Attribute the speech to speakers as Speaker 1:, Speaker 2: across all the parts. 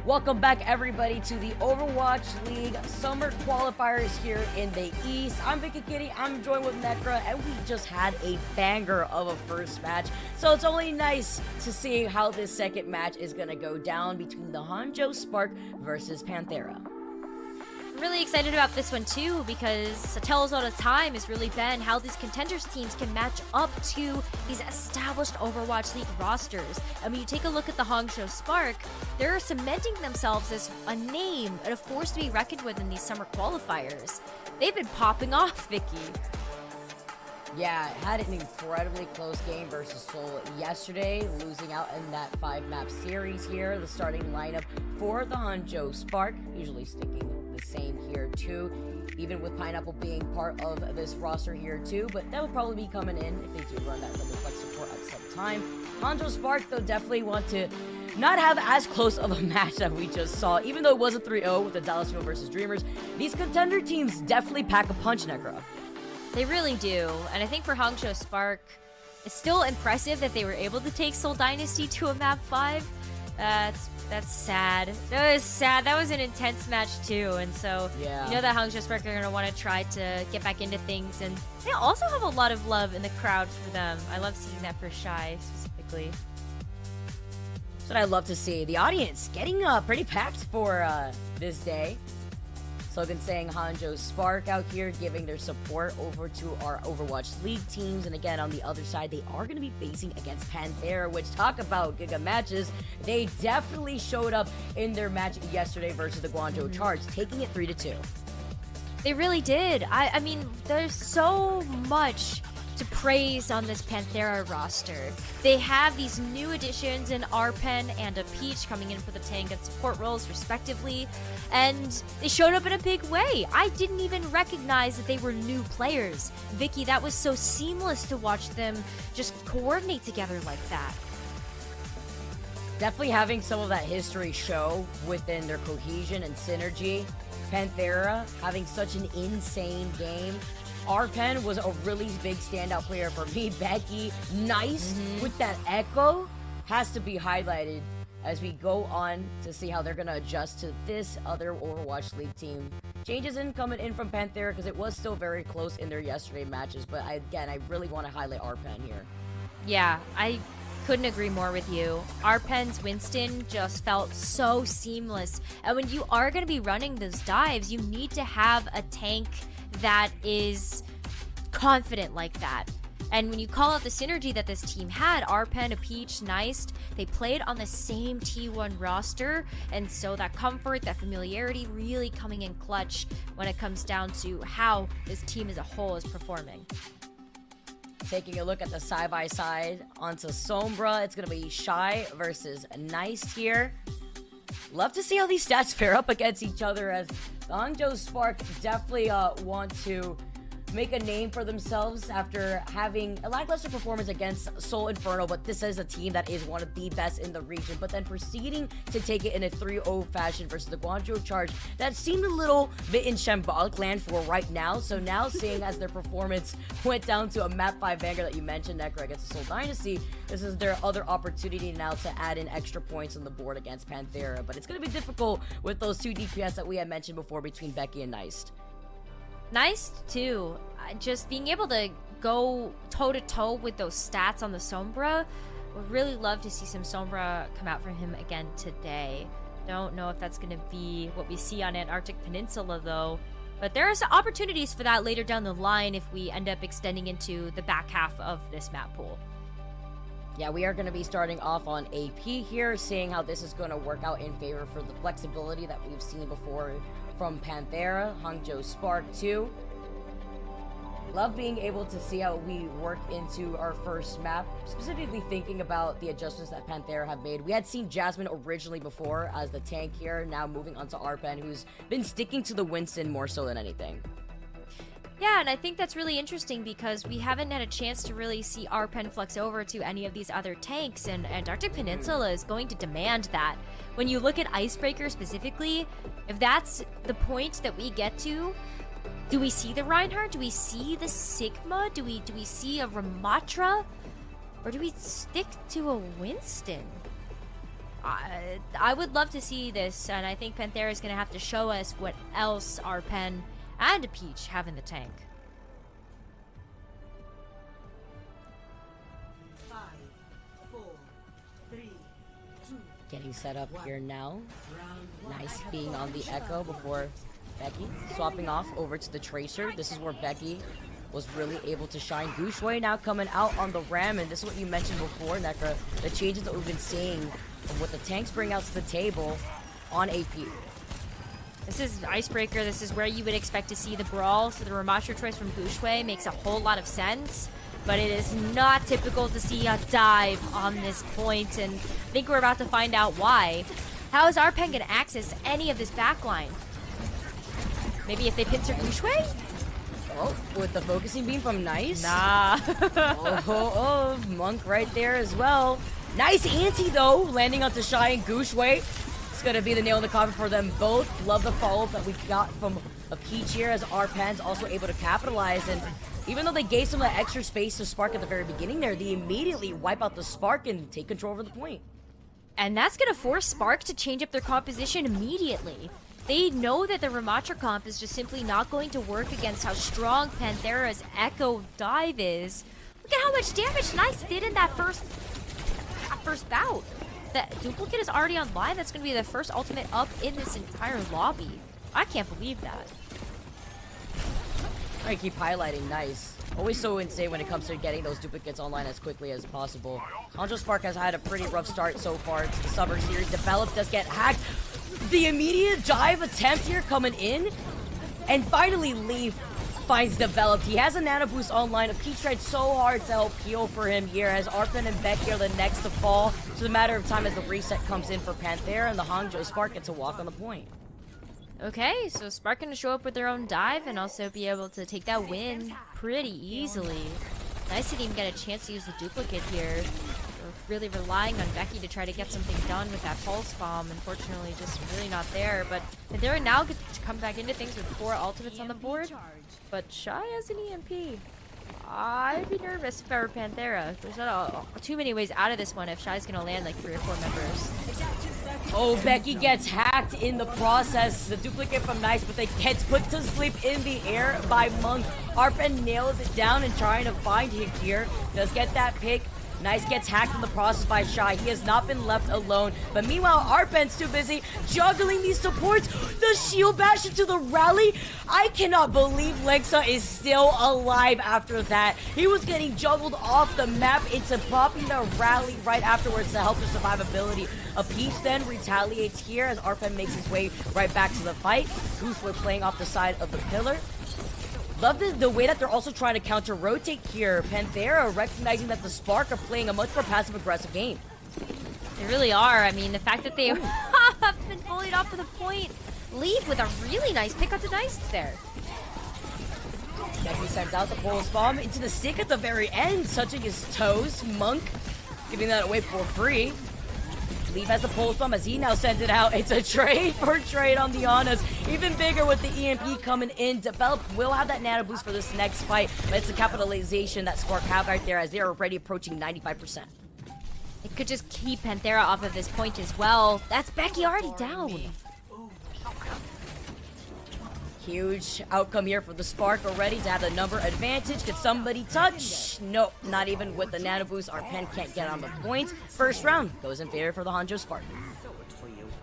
Speaker 1: Welcome back, everybody, to the Overwatch League Summer Qualifiers here in the East. I'm Vicky Kitty, I'm joined with Necra, and we just had a banger of a first match. So it's only nice to see how this second match is going to go down between the Hangzhou Spark versus PANTHERA.
Speaker 2: I'm really excited about this one too, because a telltale time has really been how these contenders teams can match up to these established Overwatch League rosters. And when you take a look at the Hangzhou Spark, they're cementing themselves as a name and a force to be reckoned with in these summer qualifiers. They've been popping off, Vicky.
Speaker 1: Yeah, had an incredibly close game versus Seoul yesterday, losing out in that 5-map series here. The starting lineup for the Hangzhou Spark, usually sticking the same here too, even with Pineapple being part of this roster here too, but that will probably be coming in if they do run that double flex support at some time. Hangzhou Spark, though, definitely want to not have as close of a match that we just saw, even though it was a 3-0 with the Dallas Fuel versus Dreamers. These contender teams definitely pack a punch, Necra.
Speaker 2: They really do, and I think for Hangzhou Spark, it's still impressive that they were able to take Seoul Dynasty to a map 5. That's sad. That was sad. That was an intense match too, and so
Speaker 1: yeah.
Speaker 2: You know that Hangzhou Spark are going to want to try to get back into things, and they also have a lot of love in the crowd for them. I love seeing that for Shy specifically.
Speaker 1: That's what I love to see. The audience getting pretty packed for this day. So I've been saying Hangzhou Spark out here giving their support over to our Overwatch League teams. And again, on the other side, they are going to be facing against PANTHERA, which, talk about Giga matches. They definitely showed up in their match yesterday versus the Guangzhou Charge, taking it 3-2.
Speaker 2: They really did. I mean, there's so much to praise on this PANTHERA roster. They have these new additions in Arpen and a Peach coming in for the tank and support roles respectively, and they showed up in a big way. I didn't even recognize that they were new players. Vicky, that was so seamless to watch them just coordinate together like that.
Speaker 1: Definitely having some of that history show within their cohesion and synergy. PANTHERA having such an insane game. Arpen was a really big standout player for me. Becky, nice with that echo, has to be highlighted as we go on to see how they're going to adjust to this other Overwatch League team. Changes in coming in from PANTHERA because it was still very close in their yesterday matches, but I really want to highlight Arpen here.
Speaker 2: Yeah, I couldn't agree more with you. Arpen's Winston just felt so seamless, and when you are going to be running those dives, you need to have a tank that is confident like that. And when you call out the synergy that this team had, Arpen, Peach, Nice, they played on the same T1 roster, and so that comfort, that familiarity really coming in clutch when it comes down to how this team as a whole is performing.
Speaker 1: Taking a look at the side-by-side onto Sombra, it's going to be Shy versus Nice here. Love to see how these stats fare up against each other, as the Hangzhou Spark definitely want to make a name for themselves after having a lackluster performance against Seoul Inferno, but this is a team that is one of the best in the region, but then proceeding to take it in a 3-0 fashion versus the Guangzhou Charge that seemed a little bit in shambolic land for right now. So now seeing as their performance went down to a map 5 banger that you mentioned, Necra, against the Seoul Dynasty, this is their other opportunity now to add in extra points on the board against PANTHERA, but it's going to be difficult with those two DPS that we had mentioned before between Becky and Nice.
Speaker 2: Nice too. Just being able to go toe-to-toe with those stats on the Sombra. Would really love to see some Sombra come out from him again today. Don't know if that's going to be what we see on Antarctic Peninsula though. But there are some opportunities for that later down the line if we end up extending into the back half of this map pool.
Speaker 1: Yeah, we are going to be starting off on AP here, seeing how this is going to work out in favor for the flexibility that we've seen before from PANTHERA, Hangzhou Spark too. Love being able to see how we work into our first map, specifically thinking about the adjustments that PANTHERA have made. We had seen Jasmine originally before as the tank here, now moving on to Arpen, who's been sticking to the Winston more so than anything.
Speaker 2: Yeah, and I think that's really interesting because we haven't had a chance to really see Arpen flex over to any of these other tanks, and Antarctic Peninsula is going to demand that. When you look at Icebreaker specifically, if that's the point that we get to, do we see the Reinhardt? Do we see the Sigma? Do we see a Ramatra? Or do we stick to a Winston? I would love to see this, and I think Panthera is going to have to show us what else our Pen and Peach have in the tank.
Speaker 3: 5, 4, 3, 2.
Speaker 1: Getting set up here now. Nice being on the Echo before Becky. Swapping off over to the Tracer. This is where Becky was really able to shine. Gushue now coming out on the Ram, and this is what you mentioned before, Nekra. The changes that we've been seeing of what the tanks bring out to the table on AP.
Speaker 2: This is Icebreaker. This is where you would expect to see the brawl. So the Ramasher choice from Gushue makes a whole lot of sense. But it is not typical to see a dive on this point, and I think we're about to find out why. How is our Pen going to access any of this backline? Maybe if they pincer Gushue?
Speaker 1: Oh, with the focusing beam from Nice.
Speaker 2: Nah.
Speaker 1: oh, Monk right there as well. Nice anti though, landing onto Shy and Gushue. It's gonna be the nail in the coffin for them both. Love the follow-up that we got from a Peach here, as our Pen's also able to capitalize. And even though they gave some of that extra space to Spark at the very beginning there, they immediately wipe out the Spark and take control over the point.
Speaker 2: And that's going to force Spark to change up their composition immediately. They know that the Ramatra comp is just simply not going to work against how strong Panthera's Echo dive is. Look at how much damage Nice did in that first bout. The duplicate is already online. That's going to be the first ultimate up in this entire lobby. I can't believe that.
Speaker 1: I keep highlighting Nice. Always so insane when it comes to getting those duplicates online as quickly as possible. Hangzhou Spark has had a pretty rough start so far to the Summer Series. Developed does get hacked. The immediate dive attempt here coming in. And finally Leaf finds Developed. He has a Nano Boost online. A Peach tried so hard to help heal for him here, as Arpin and Becky are the next to fall. It's a matter of time as the reset comes in for Panthera, and the Hangzhou Spark gets a walk on the point.
Speaker 2: Okay, so Spark going to show up with their own dive and also be able to take that win pretty easily. Nice to even get a chance to use the duplicate here. We're really relying on Becky to try to get something done with that pulse bomb. Unfortunately, just really not there. But they're now going to come back into things with 4 ultimates on the board. But Shy has an EMP. I'd be nervous if I were Panthera. There's not too many ways out of this one if Shy's going to land like 3 or 4 members.
Speaker 1: Oh, Becky gets hacked in the process. The duplicate from Nice, but they gets put to sleep in the air by Monk. Arpen nails it down and trying to find him here. Does get that pick. Nice gets hacked in the process by Shy. He has not been left alone. But meanwhile, Arpen's too busy juggling these supports. The shield bash into the rally. I cannot believe Lexa is still alive after that. He was getting juggled off the map into popping the rally right afterwards to help the survivability. A Peach then retaliates here as Arpen makes his way right back to the fight. Gushue playing off the side of the pillar. Love the way that they're also trying to counter-rotate here. Panthera recognizing that the Spark are playing a much more passive-aggressive game.
Speaker 2: They really are. I mean, the fact that they have been bullied off to the point. Leave with a really nice pick up to Nice there.
Speaker 1: Becky sends out the pulse bomb into the stick at the very end, touching his toes. Monk giving that away for free. Leave has the pulse bomb as he now sends it out. It's a trade for trade on the Honors. Even bigger with the EMP coming in. Develop will have that nano boost for this next fight, but it's the capitalization that Spark have right there as they're already approaching 95%.
Speaker 2: It could just keep Panthera off of this point as well. That's Becky already down.
Speaker 1: Huge outcome here for the Spark already to have the number advantage. Could somebody touch? Nope, not even with the nano boost. Our Pen can't get on the point. First round goes in favor for the Hangzhou Spark.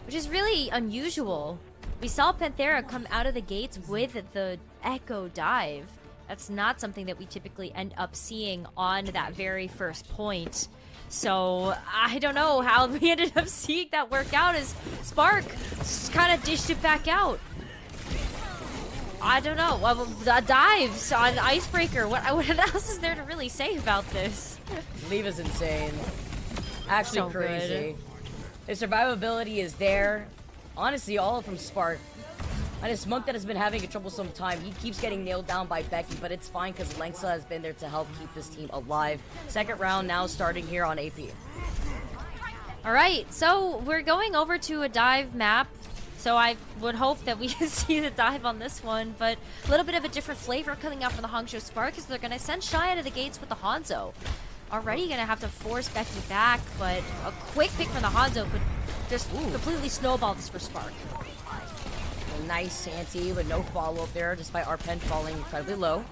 Speaker 2: Which is really unusual. We saw Panthera come out of the gates with the Echo dive. That's not something that we typically end up seeing on that very first point. So, I don't know how we ended up seeing that work out as Spark just kind of dished it back out. I don't know. Dives on Icebreaker. What else is there to really say about this?
Speaker 1: Leave is insane. Actually
Speaker 2: So
Speaker 1: crazy. The survivability is there. Honestly, all from Spark. And it's Monk that has been having a troublesome time. He keeps getting nailed down by Becky, but it's fine because Lexa has been there to help keep this team alive. Second round now starting here on AP.
Speaker 2: Alright, so we're going over to a dive map. So I would hope that we can see the dive on this one, but a little bit of a different flavor coming out from the Hangzhou Spark is they're going to send Shy out of the gates with the Hanzo. Already going to have to force Becky back, but a quick pick from the Hanzo could Just completely snowballed this for Spark.
Speaker 1: A nice anti, but no follow-up there, despite our pen falling incredibly low.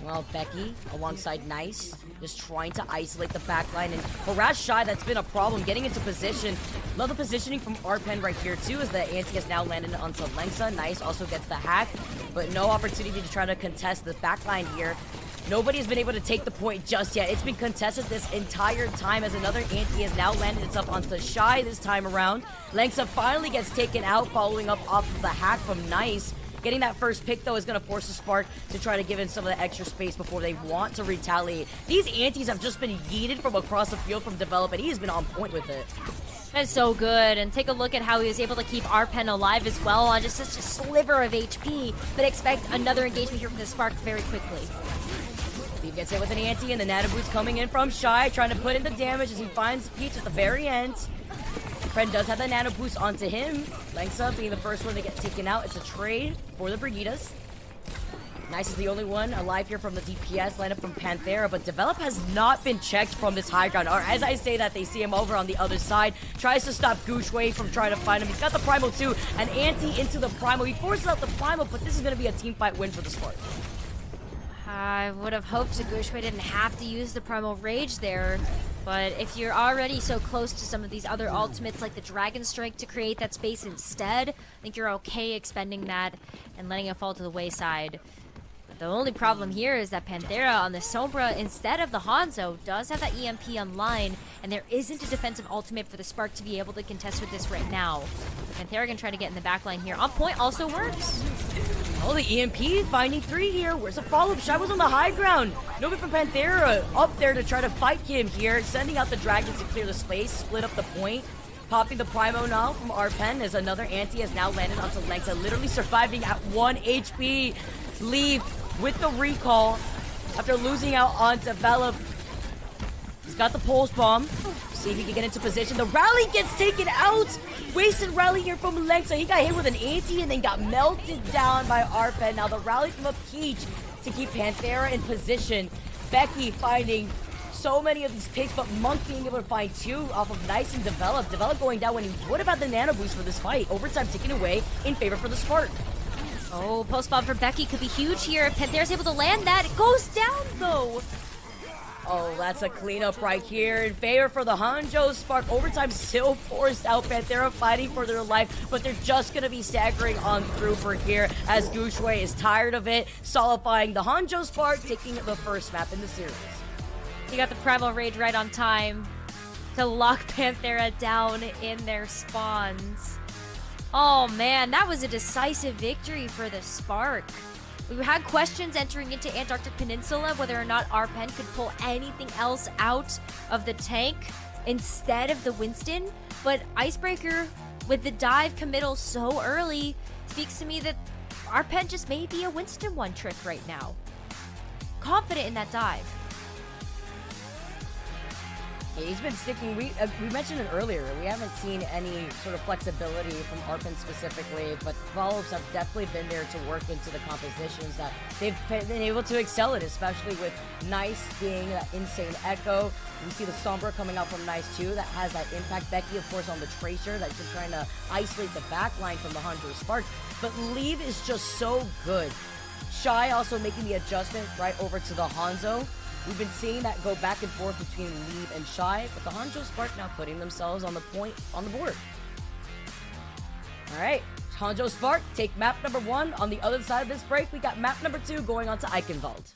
Speaker 1: Well, Becky, alongside Nice, just trying to isolate the backline and harass Shy. That's been a problem, getting into position. Love the positioning from Arpen right here, too, as the anti has now landed onto Lengsa. Nice also gets the hack, but no opportunity to try to contest the backline here. Nobody has been able to take the point just yet. It's been contested this entire time as another anti has now landed itself onto Shy this time around. Lengsa finally gets taken out, following up off of the hack from Nice. Getting that first pick, though, is going to force the Spark to try to give in some of the extra space before they want to retaliate. These antis have just been yeeted from across the field from Develop, and he has been on point with it.
Speaker 2: That's so good, and take a look at how he was able to keep Arpen alive as well on just such a sliver of HP, but expect another engagement here from the Spark very quickly.
Speaker 1: Steve gets hit with an anti, and the Nano Boost coming in from Shy, trying to put in the damage as he finds Peach at the very end. Friend does have the Nano Boost onto him. Lengsa being the first one to get taken out. It's a trade for the Brigidas. Nice is the only one alive here from the DPS lineup from Panthera, but Develop has not been checked from this high ground. Or as I say that, they see him over on the other side. Tries to stop Gushwei from trying to find him. He's got the Primal too. An anti into the Primal. He forces out the Primal, but this is going to be a team fight win for the Spark.
Speaker 2: I would have hoped Gushwei didn't have to use the Primal Rage there, but if you're already so close to some of these other ultimates like the Dragon Strike to create that space instead, I think you're okay expending that and letting it fall to the wayside. But the only problem here is that Panthera on the Sombra instead of the Hangzhou does have that EMP online, and there isn't a defensive ultimate for the Spark to be able to contest with this right now. Panthera can try to get in the backline here. On point also works.
Speaker 1: Oh, the EMP finding 3 here. Where's the follow-up? Shy was on the high ground. Nobody from Panthera up there to try to fight him here. Sending out the Dragons to clear the space, split up the point. Popping the Primo now from Arpen as another anti has now landed onto Lengsa, literally surviving at 1 HP. Leave with the recall after losing out on Develop. He's got the Pulse Bomb. See if he can get into position. The rally gets taken out. Wasted rally here from Lengsa. He got hit with an anti and then got melted down by Arpen. Now the rally from a Peach to keep Panthera in position. Becky finding so many of these picks, but Monk being able to find 2 off of Nice and Develop. Develop going down when he would have had the Nano Boost for this fight. Overtime ticking away in favor for the Spark.
Speaker 2: Oh, post bomb for Becky could be huge here. If Panthera's able to land that, it goes down though.
Speaker 1: Oh, that's a cleanup right here in favor for the Hangzhou Spark. Overtime still forced out. Panthera fighting for their life, but they're just going to be staggering on through for here as Gushwei is tired of it, solidifying the Hangzhou Spark, taking the first map in the series.
Speaker 2: You got the Primal Rage right on time to lock Panthera down in their spawns. Oh man, that was a decisive victory for the Spark. We had questions entering into Antarctic Peninsula whether or not Arpen could pull anything else out of the tank instead of the Winston, but Icebreaker with the dive committal so early speaks to me that Arpen just may be a Winston one trick right now. Confident in that dive.
Speaker 1: He's been sticking, we mentioned it earlier, we haven't seen any sort of flexibility from Arpen specifically, but follow-ups have definitely been there to work into the compositions that they've been able to excel in, especially with Nice being that insane echo. We see the Sombra coming out from Nice too, that has that impact. Becky, of course, on the Tracer, that's just trying to isolate the backline from the Hangzhou Spark, but Leave is just so good. Shy also making the adjustment right over to the Hangzhou. We've been seeing that go back and forth between Leave and Shy, but the Hangzhou Spark now putting themselves on the point on the board. All right, Hangzhou Spark take map number 1. On the other side of this break, we got map number 2 going on to Eichenwald.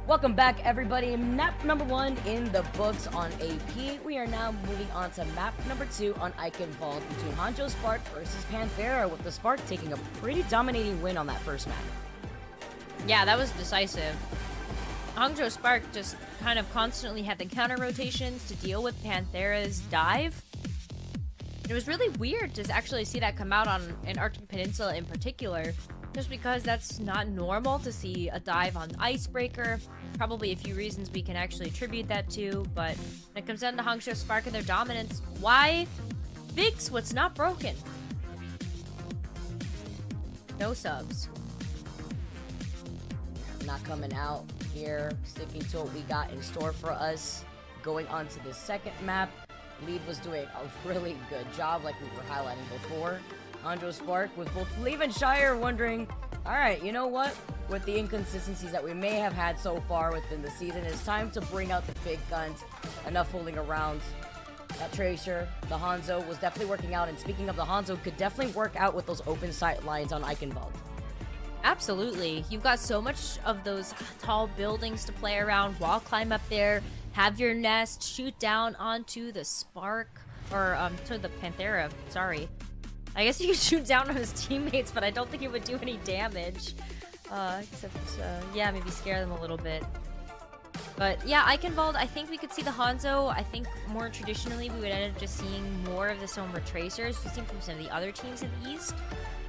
Speaker 1: Welcome back, everybody. Map number 1 in the books on AP. We are now moving on to map number 2 on Eichenwald between Hangzhou Spark versus PANTHERA, with the Spark taking a pretty dominating win on that first map.
Speaker 2: Yeah, that was decisive. Hangzhou Spark just kind of constantly had the counter rotations to deal with PANTHERA's dive. It was really weird to actually see that come out on an Arctic Peninsula in particular, just because that's not normal to see a dive on Icebreaker. Probably a few reasons we can actually attribute that to, but when it comes down to Hangzhou Spark and their dominance, why fix what's not broken? No subs.
Speaker 1: Not coming out here, sticking to what we got in store for us. Going on to the second map, Lead was doing a really good job like we were highlighting before. Hangzhou Spark with both Leave and Shire wondering, alright, you know what? With the inconsistencies that we may have had so far within the season, it's time to bring out the big guns. Enough fooling around. That Tracer, the Hangzhou, was definitely working out, and speaking of the Hangzhou, could definitely work out with those open sight lines on Eichenwald.
Speaker 2: Absolutely. You've got so much of those tall buildings to play around, wall climb up there, have your nest, shoot down onto the Spark, or to the PANTHERA, sorry. I guess you could shoot down on his teammates, but I don't think it would do any damage. Except, yeah, maybe scare them a little bit. But yeah, Eichenwald, I think we could see the Hangzhou. I think more traditionally we would end up just seeing more of the Summer Tracers, we've seen from some of the other teams in the East,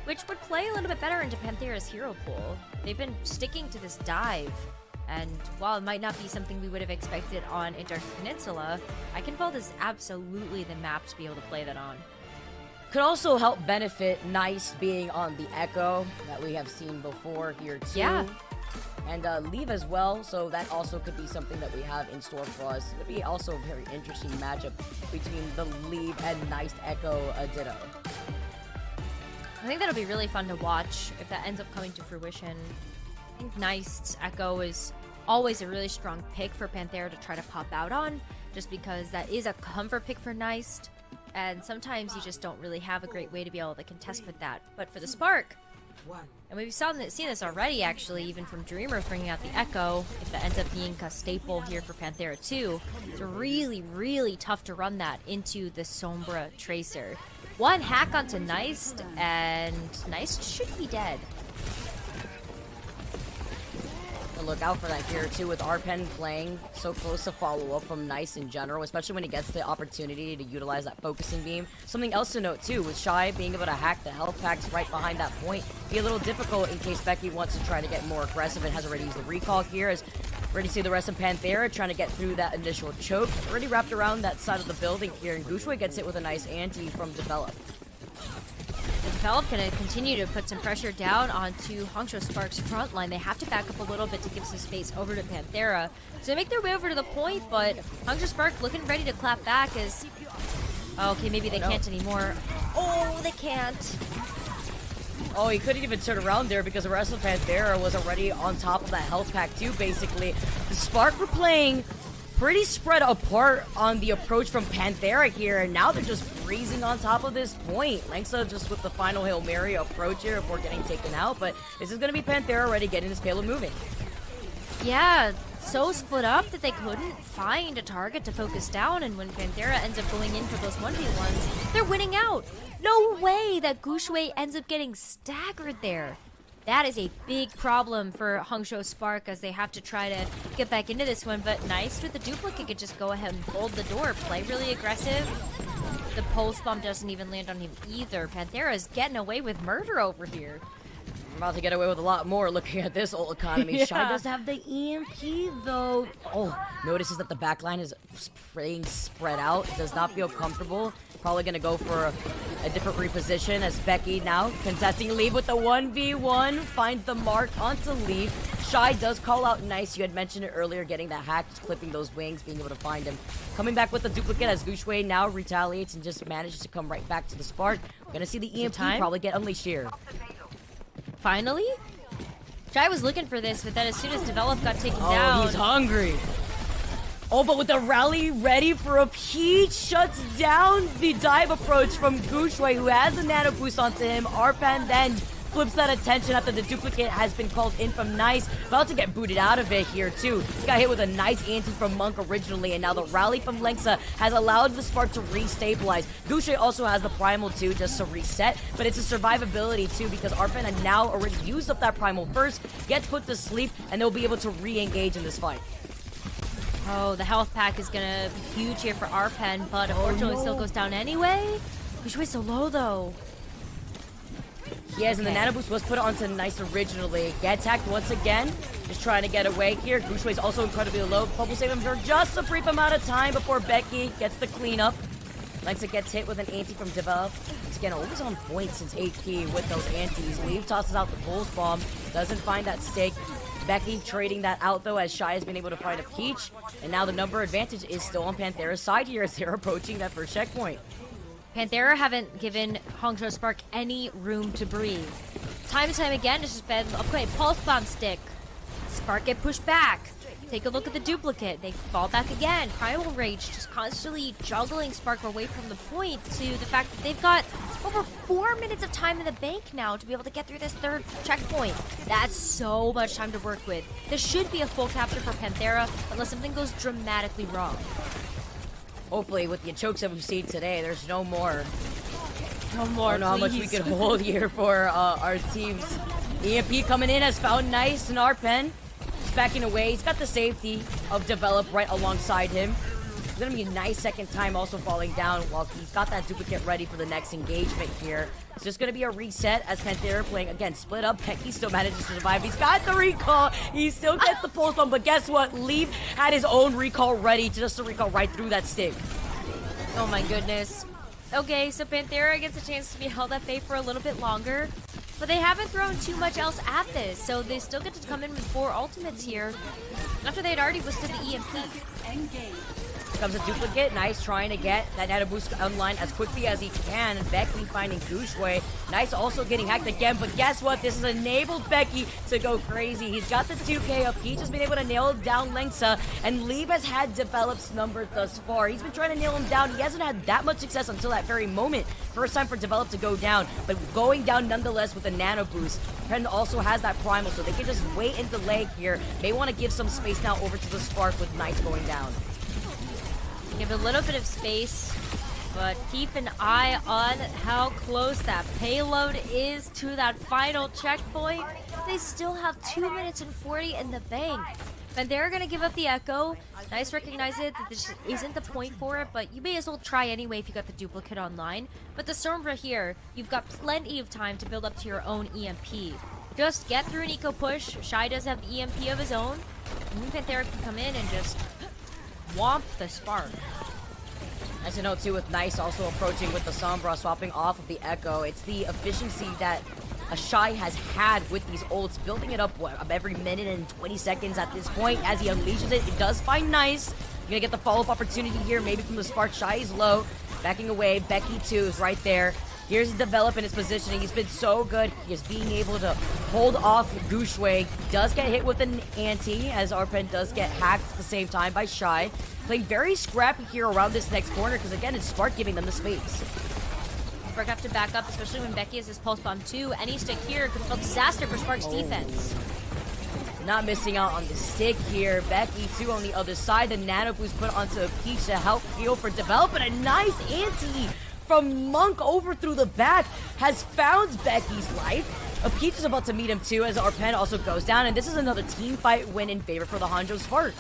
Speaker 2: which would play a little bit better into PANTHERA's hero pool. They've been sticking to this dive, and while it might not be something we would have expected on Antarctic Peninsula, Eichenwald is absolutely the map to be able to play that on.
Speaker 1: Could also help benefit Nice being on the Echo that we have seen before here too.
Speaker 2: Yeah.
Speaker 1: And Leave as well, so that also could be something that we have in store for us. It'd be also a very interesting matchup between the Leave and Nice Echo Ditto.
Speaker 2: I think that'll be really fun to watch if that ends up coming to fruition. I think Nice Echo is always a really strong pick for PANTHERA to try to pop out on, just because that is a comfort pick for Nice. And sometimes you just don't really have a great way to be able to contest with that. But for the Spark, and we've seen this already, actually, even from Dreamers bringing out the Echo, if that ends up being a staple here for PANTHERA too, it's really, really tough to run that into the Sombra Tracer. One hack onto Nice, and Nice should be dead.
Speaker 1: Look out for that here too, with Arpen playing so close to follow up from Nice in general, especially when he gets the opportunity to utilize that focusing beam. Something else to note too, with Shy being able to hack the health packs right behind that point, be a little difficult in case Becky wants to try to get more aggressive and has already used the recall here. As ready to see the rest of PANTHERA trying to get through that initial choke, already wrapped around that side of the building here, and Gushue gets hit with a nice anti from Develop.
Speaker 2: Develop going to continue to put some pressure down onto Hangzhou Spark's front line. They have to back up a little bit to give some space over to PANTHERA. So they make their way over to the point, but Hangzhou Spark looking ready to clap back as... Oh, okay, maybe they can't anymore. Oh, they can't.
Speaker 1: Oh, he couldn't even turn around there because the rest of PANTHERA was already on top of that health pack too, basically. The Spark were playing pretty spread apart on the approach from PANTHERA here, and now they're just freezing on top of this point. Langsa just with the final Hail Mary approach here before getting taken out, but this is going to be PANTHERA already getting this payload moving.
Speaker 2: Yeah, so split up that they couldn't find a target to focus down, and when PANTHERA ends up going in for those 1v1s, they're winning out. No way that Gushue ends up getting staggered there. That is a big problem for Hangzhou Spark as they have to try to get back into this one, but Nice with the duplicate could just go ahead and hold the door, play really aggressive. The pulse bomb doesn't even land on him either. PANTHERA is getting away with murder over here.
Speaker 1: I'm about to get away with a lot more looking at this old economy.
Speaker 2: Yeah.
Speaker 1: Shy does have the EMP though. Oh, notices that the backline is being spread out. Does not feel comfortable. Probably gonna go for a different reposition as Becky now contesting Leave with the 1v1. Finds the mark onto Leave. Shy does call out Nice. You had mentioned it earlier, getting that hack, just clipping those wings, being able to find him. Coming back with the duplicate as Gushue now retaliates and just manages to come right back to the Spark. We're gonna see the EMP probably get unleashed here.
Speaker 2: Finally? Shy was looking for this, but then as soon as Develop got taken down...
Speaker 1: Oh, he's hungry. Oh, but with the rally ready for a peach, shuts down the dive approach from Gushue, who has a nano boost onto him. Arpan then flips that attention after the duplicate has been called in from Nice. About to get booted out of it here, too. He got hit with a nice anti from Monk originally, and now the rally from Lengsa has allowed the Spark to re-stabilize. Gouche also has the Primal, too, just to reset, but it's a survivability, too, because Arpen had now already used up that Primal first, gets put to sleep, and they'll be able to re-engage in this fight.
Speaker 2: Oh, the health pack is gonna be huge here for Arpen, but unfortunately still goes down anyway. Gouche so low, though.
Speaker 1: Yes, and the Nano Boost was put onto Nice originally. Gets hacked once again. Just trying to get away here. Gouche is also incredibly low. Bubble save him for just a brief amount of time before Becky gets the cleanup. Lexa gets hit with an anti from Develop. It's again always on point since AP with those antis. Leave tosses out the Pulse Bomb. Doesn't find that stake. Becky trading that out though as Shy has been able to find a Peach. And now the number advantage is still on Panthera's side here as they're approaching that first checkpoint.
Speaker 2: Panthera haven't given Hangzhou Spark any room to breathe. Time and time again, it's just been, okay, Pulse Bomb stick. Spark get pushed back. Take a look at the duplicate. They fall back again. Primal Rage just constantly juggling Spark away from the point to the fact that they've got over 4 minutes of time in the bank now to be able to get through this third checkpoint. That's so much time to work with. This should be a full capture for Panthera unless something goes dramatically wrong.
Speaker 1: Hopefully, with the chokes that we've seen today, there's no more.
Speaker 2: No more,
Speaker 1: I don't know how much we can hold here for our teams. EMP coming in has found Nice and Arpen. He's backing away. He's got the safety of Develop right alongside him. It's going to be a nice second time also falling down while he's got that duplicate ready for the next engagement here. It's just going to be a reset as Panthera playing, again, split up. Becky still manages to survive. He's got the recall. He still gets the pulse bomb, but guess what? Leaf had his own recall ready to recall right through that stick.
Speaker 2: Oh my goodness. Okay, so Panthera gets a chance to be held at bay for a little bit longer, but they haven't thrown too much else at this, so they still get to come in with 4 ultimates here after they had already listed the EMP.
Speaker 3: Engage.
Speaker 1: Comes a duplicate. Nice trying to get that Nano Boost online as quickly as he can. Becky finding Gouche. Nice also getting hacked again, but guess what? This has enabled Becky to go crazy. He's got the 2K up. Peach has been able to nail down Lengsa, and Leave has had Develop's number thus far. He's been trying to nail him down. He hasn't had that much success until that very moment. First time for Develop to go down, but going down nonetheless with a Nano Boost. Pen also has that Primal, so they can just wait and delay here. They want to give some space now over to the Spark with Nice going down.
Speaker 2: Give a little bit of space, but keep an eye on how close that payload is to that final checkpoint. They still have 2 minutes and 40 in the bank. And they're going to give up the Echo. Nice recognizes that this isn't the point for it, but you may as well try anyway if you got the duplicate online. But the Sombra here, you've got plenty of time to build up to your own EMP. Just get through an eco push. Shy does have the EMP of his own. And Panthera can come in and just womp the Spark.
Speaker 1: As you know, too, with Nice also approaching with the Sombra, swapping off of the Echo. It's the efficiency that a Shy has had with these ults, building it up every minute and 20 seconds at this point. As he unleashes it, it does find Nice. You're gonna get the follow-up opportunity here, maybe from the Spark. Shy is low, backing away. Becky, too, is right there. Here's Develop in his positioning. He's been so good. He is being able to hold off Gouche. Does get hit with an anti, as Arpen does get hacked at the same time by Shy. Playing very scrappy here around this next corner, because again, it's Spark giving them the space.
Speaker 2: Spark have to back up, especially when Becky has his Pulse Bomb too. Any stick here could spell disaster for Spark's defense.
Speaker 1: Not missing out on the stick here. Becky, too, on the other side. The Nano Boost put onto a Peach to help heal for Develop, and a nice anti from Monk over through the back has found Becky's life. A Peach is about to meet him too as Arpen also goes down, and this is another team fight win in favor for the Hangzhou Spark.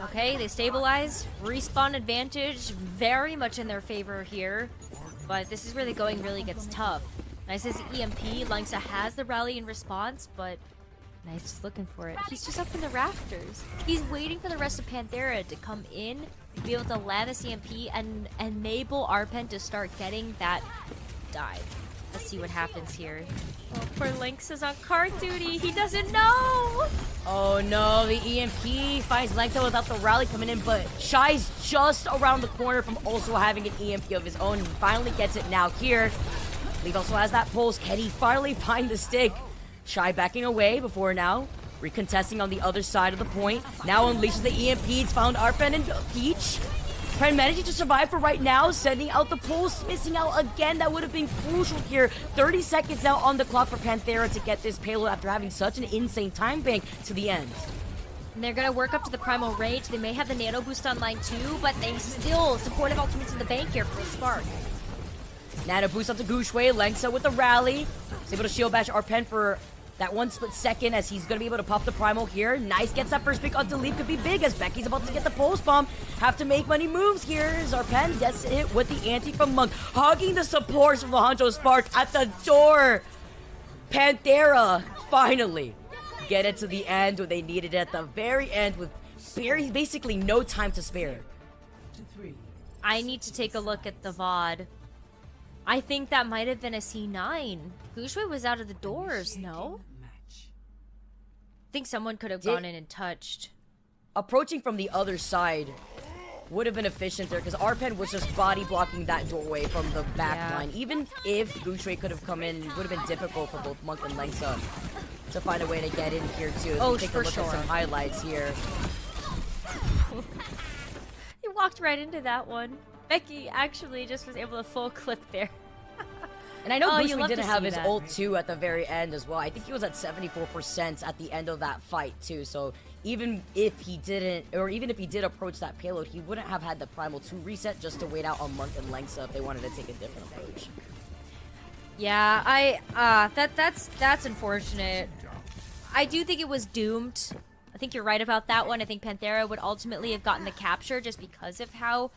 Speaker 2: Okay, they stabilize. Respawn advantage very much in their favor here, but this is where the going really gets tough. Nice as EMP. Lengsa has the rally in response, but Nice is looking for it. He's just up in the rafters. He's waiting for the rest of Panthera to come in, be able to land the CMP and enable Arpen to start getting that dive. Let's see what happens here. Oh, poor Lynx is on card duty. He doesn't know.
Speaker 1: Oh no, the EMP finds Lengsa without the rally coming in, but Shy's just around the corner from also having an EMP of his own. He finally gets it now here. Leaf also has that pulse. Can he finally find the stick? Shy backing away before now. Recontesting on the other side of the point. Now unleashes the EMP. It's found Arpen and Peach. Pren managing to survive for right now, sending out the pulse, missing out again. That would have been crucial here. 30 seconds now on the clock for Panthera to get this payload after having such an insane time bank to the end.
Speaker 2: And they're going to work up to the Primal Rage. They may have the Nano Boost online too, but they still supportive ultimates in the bank here for the Spark.
Speaker 1: Nano Boost onto Guxue, Lengsa with the rally. He's able to shield bash Arpen for that 1 split second as he's going to be able to pop the Primal here. Nice gets that first pick on Leap. Could be big as Becky's about to get the Pulse Bomb. Have to make money moves here. Zarpen gets hit with the anti from Monk. Hugging the supports from the Hangzhou Spark at the door. Panthera finally get it to the end when they needed it at the very end with basically no time to spare.
Speaker 2: I need to take a look at the VOD. I think that might have been a C9. Guxue was out of the doors, no? I think someone could have gone in and touched.
Speaker 1: Approaching from the other side would have been efficient there because Arpen was just body blocking that doorway from the back line. Even if Guxue could have come in, it would have been difficult for both Monk and Lengsa to find a way to get in here too.
Speaker 2: Oh,
Speaker 1: take
Speaker 2: for
Speaker 1: a look
Speaker 2: sure.
Speaker 1: at some highlights here.
Speaker 2: He walked right into that one. Becky actually just was able to full clip there.
Speaker 1: And I know
Speaker 2: Oh, you
Speaker 1: Guxue
Speaker 2: love
Speaker 1: didn't
Speaker 2: to
Speaker 1: have
Speaker 2: see
Speaker 1: his
Speaker 2: that.
Speaker 1: ult too at the very end as well. I think he was at 74% at the end of that fight too. So even if he didn't, or even if he did approach that payload, he wouldn't have had the Primal 2 reset just to wait out on Monk and Lengsa if they wanted to take a different approach.
Speaker 2: Yeah, that's unfortunate. I do think it was doomed. I think you're right about that one. I think Panthera would ultimately have gotten the capture just because of how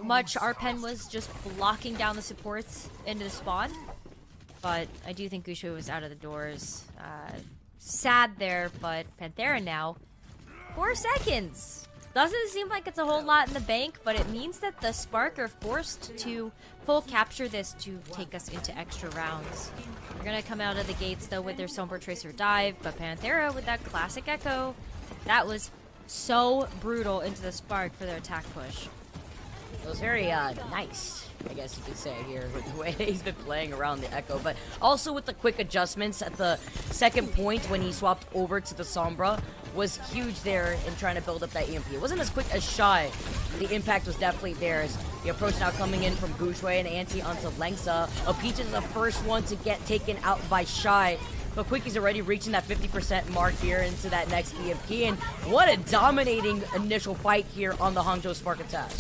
Speaker 2: much Arpen was just blocking down the supports into the spawn. But I do think Guxue was out of the doors. Sad there, but Panthera now. 4 seconds! Doesn't seem like it's a whole lot in the bank, but it means that the Spark are forced to full capture this to take us into extra rounds. They're gonna come out of the gates though with their Sombra Tracer dive, but Panthera with that classic Echo. That was so brutal into the Spark for their attack push.
Speaker 1: It was very nice, I guess you could say here, with the way he's been playing around the Echo, but also with the quick adjustments at the second point when he swapped over to the Sombra was huge there in trying to build up that EMP. It wasn't as quick as Shy. The impact was definitely there as the approach now coming in from Guxue and Anti onto Lengsa. Peach is the first one to get taken out by Shy. But Quickie's already reaching that 50% mark here into that next EMP. And what a dominating initial fight here on the Hangzhou Spark attack.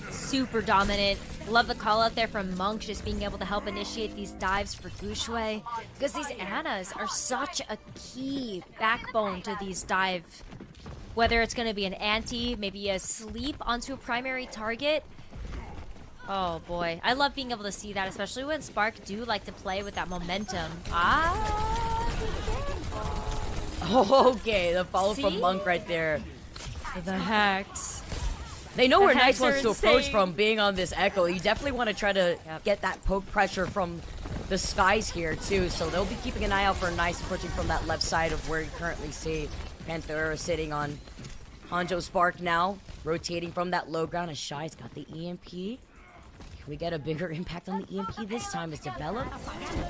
Speaker 2: Super dominant. Love the call out there from Monk just being able to help initiate these dives for Guxue. Because these Annas are such a key backbone to these dives. Whether it's going to be an anti, maybe a sleep onto a primary target. Oh boy. I love being able to see that, especially when Spark do like to play with that momentum.
Speaker 1: Okay, the follow from Monk right there.
Speaker 2: The hacks.
Speaker 1: They know
Speaker 2: The
Speaker 1: where
Speaker 2: hacks
Speaker 1: Nice wants
Speaker 2: are
Speaker 1: to approach
Speaker 2: insane.
Speaker 1: from being on this Echo. You definitely want to try to get that poke pressure from the skies here too. So they'll be keeping an eye out for Nice approaching from that left side of where you currently see Panthera sitting on Hangzhou Spark now. Rotating from that low ground as Shy's got the EMP. Can we get a bigger impact on the EMP this time as Develop?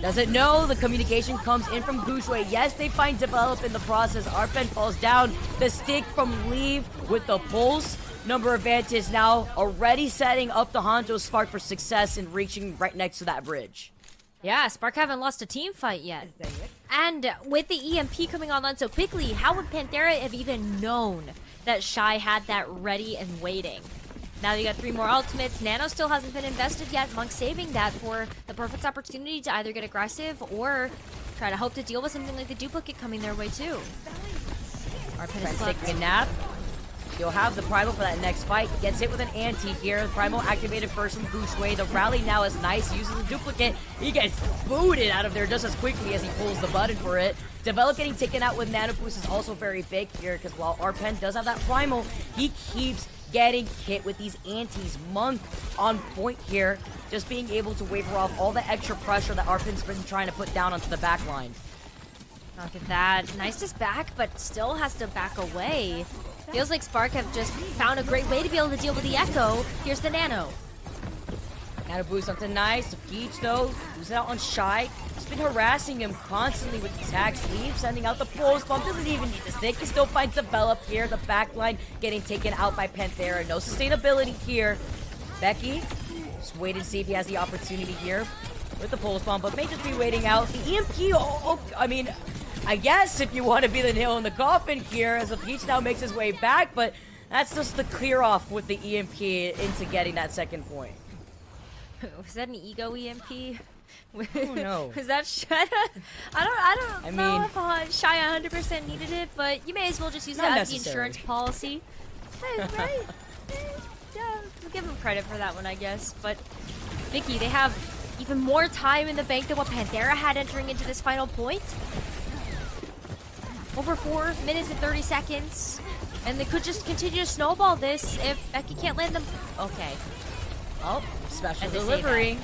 Speaker 1: Doesn't know. The communication comes in from Guxue. Yes, they find Develop in the process. Arpen falls down. The stick from Leave with the pulse. Number advantage now already setting up the Hangzhou Spark for success and reaching right next to that bridge.
Speaker 2: Yeah, Spark haven't lost a team fight yet. And with the EMP coming online so quickly, how would Panthera have even known that Shy had that ready and waiting? Now you got 3 more ultimates. Nano still hasn't been invested yet. Monk saving that for the perfect opportunity to either get aggressive or try to hope to deal with something like the duplicate coming their way too. Arpen is
Speaker 1: Taking a nap. You'll have the Primal for that next fight. Gets hit with an anti here. The Primal activated first from Guxue. The rally now is Nice. Uses the duplicate. He gets booted out of there just as quickly as he pulls the button for it. Develop getting taken out with Nano Boost is also very big here because while Arpen does have that Primal, he keeps getting hit with these antis. Monk on point here. Just being able to waver off all the extra pressure that Arpen's been trying to put down onto the back line.
Speaker 2: Look at that. Nice is back, but still has to back away. Feels like Spark have just found a great way to be able to deal with the Echo. Here's the Nano.
Speaker 1: Had a boost onto Nice. Peach, though, who's out on Shy. He's been harassing him constantly with attacks. Leave, sending out the pulse bomb. Doesn't even need the stick. He still finds Develop here. The backline getting taken out by Panthera. No sustainability here. Becky, just waiting to see if he has the opportunity here with the pulse bomb, but may just be waiting out. The EMP, I mean, I guess if you want to be the nail in the coffin here, as the Peach now makes his way back, but that's just the clear off with the EMP into getting that second point.
Speaker 2: Was that an ego EMP?
Speaker 1: Oh no.
Speaker 2: Was that Shy? I don't know if Shy 100% needed it, but you may as well just use it as the insurance policy. Right? Yeah, we'll give them credit for that one, I guess. But Vicky, they have even more time in the bank than what Panthera had entering into this final point. Over 4 minutes and 30 seconds. And they could just continue to snowball this if Becky can't land them. Okay.
Speaker 1: Oh, special delivery.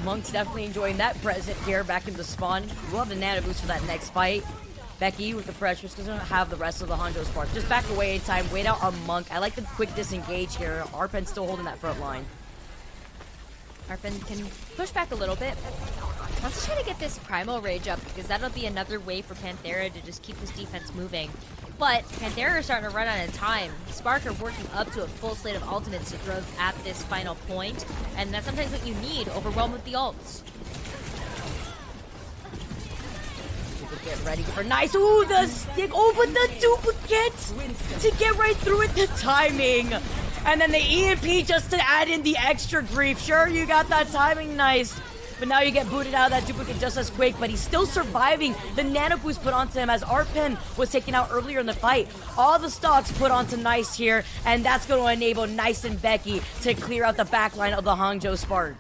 Speaker 1: Monk's definitely enjoying that present here back in the spawn. We'll have the nano boost for that next fight. Becky with the pressure doesn't have the rest of the Hangzhou Spark. Just back away in time, wait out on Monk. I like the quick disengage here. Arpen still holding that front line.
Speaker 2: Arpen can push back a little bit. Wants to try to get this Primal Rage up because that'll be another way for Panthera to just keep this defense moving. But Panthera are starting to run out of time. Spark are working up to a full slate of ultimates to throw at this final point, and that's sometimes what you need, overwhelmed with the ults.
Speaker 1: Get ready for Nice. Ooh, the stick. Oh, but the duplicates to get right through it. The timing. And then the EMP just to add in the extra grief. Sure, you got that timing, Nice. But now you get booted out of that duplicate just as quick, but he's still surviving. The nano boost put onto him as Arpen was taken out earlier in the fight. All the stocks put onto Nice here, and that's going to enable Nice and Becky to clear out the backline of the Hangzhou Spark.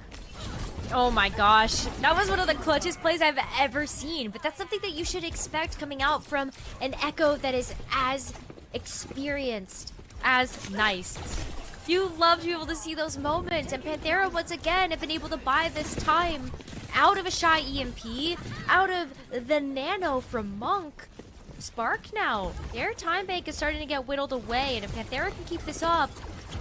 Speaker 2: Oh my gosh, that was one of the clutchest plays I've ever seen, but that's something that you should expect coming out from an Echo that is as experienced as Nice. You love to be able to see those moments, and Panthera once again have been able to buy this time out of a Shy EMP, out of the nano from Monk. Spark now, their time bank is starting to get whittled away, and if Panthera can keep this up,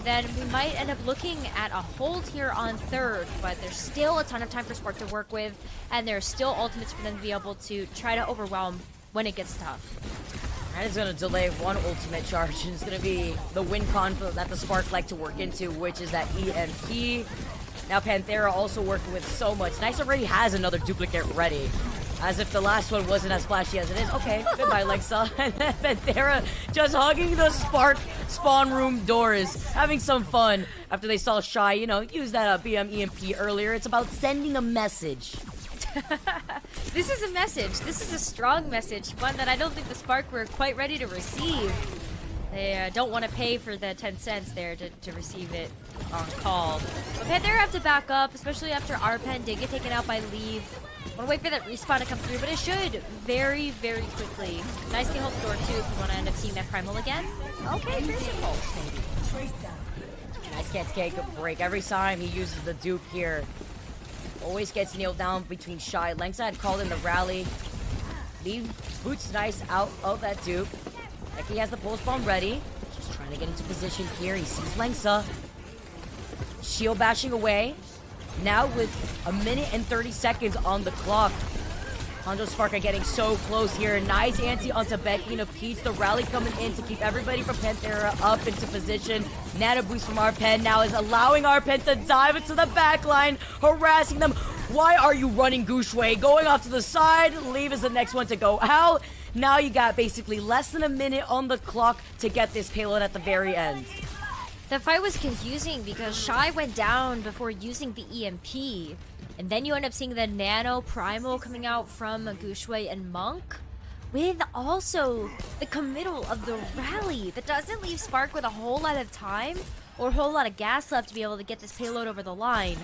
Speaker 2: then we might end up looking at a hold here on third, but there's still a ton of time for Spark to work with, and there's still ultimates for them to be able to try to overwhelm when it gets tough.
Speaker 1: That is going to delay one ultimate charge, and it's going to be the win con that the Spark like to work into, which is that EMP. Now Panthera also working with so much. Nice already has another duplicate ready. As if the last one wasn't as flashy as it is. Okay, goodbye, Lexa. And then Panthera just hugging the Spark spawn room doors. Having some fun after they saw Shy, you know, use that BM EMP earlier. It's about sending a message.
Speaker 2: This is a message. This is a strong message. One that I don't think the Spark were quite ready to receive. They don't want to pay for the 10 cents there to receive it on call. But Panthera have to back up, especially after Arpen did get taken out by Leave. Want to wait for that respawn to come through, but it should very, very quickly. Nice to hold the door too if you want to end up seeing that Primal again. Okay, Tracing Pulse maybe.
Speaker 1: Nice can't take a break. Every time he uses the dupe here, always gets nailed down between Shy. Lengsa had called in the rally. Leave boots Nice out of that dupe. Becky has the pulse bomb ready. Just trying to get into position here. He sees Lengsa. Shield bashing away. Now with a minute and 30 seconds on the clock. Hangzhou Spark are getting so close here. Nice anti onto Becky and Peach. The rally coming in to keep everybody from Panthera up into position. Nano boost from Arpen now is allowing Arpen to dive into the back line, harassing them. Why are you running Gushway? Going off to the side. Leave is the next one to go out. Now you got basically less than a minute on the clock to get this payload at the very end.
Speaker 2: The fight was confusing because Shy went down before using the EMP. And then you end up seeing the Nano Primal coming out from Gushway and Monk, with also the committal of the rally that doesn't leave Spark with a whole lot of time or a whole lot of gas left to be able to get this payload over the line.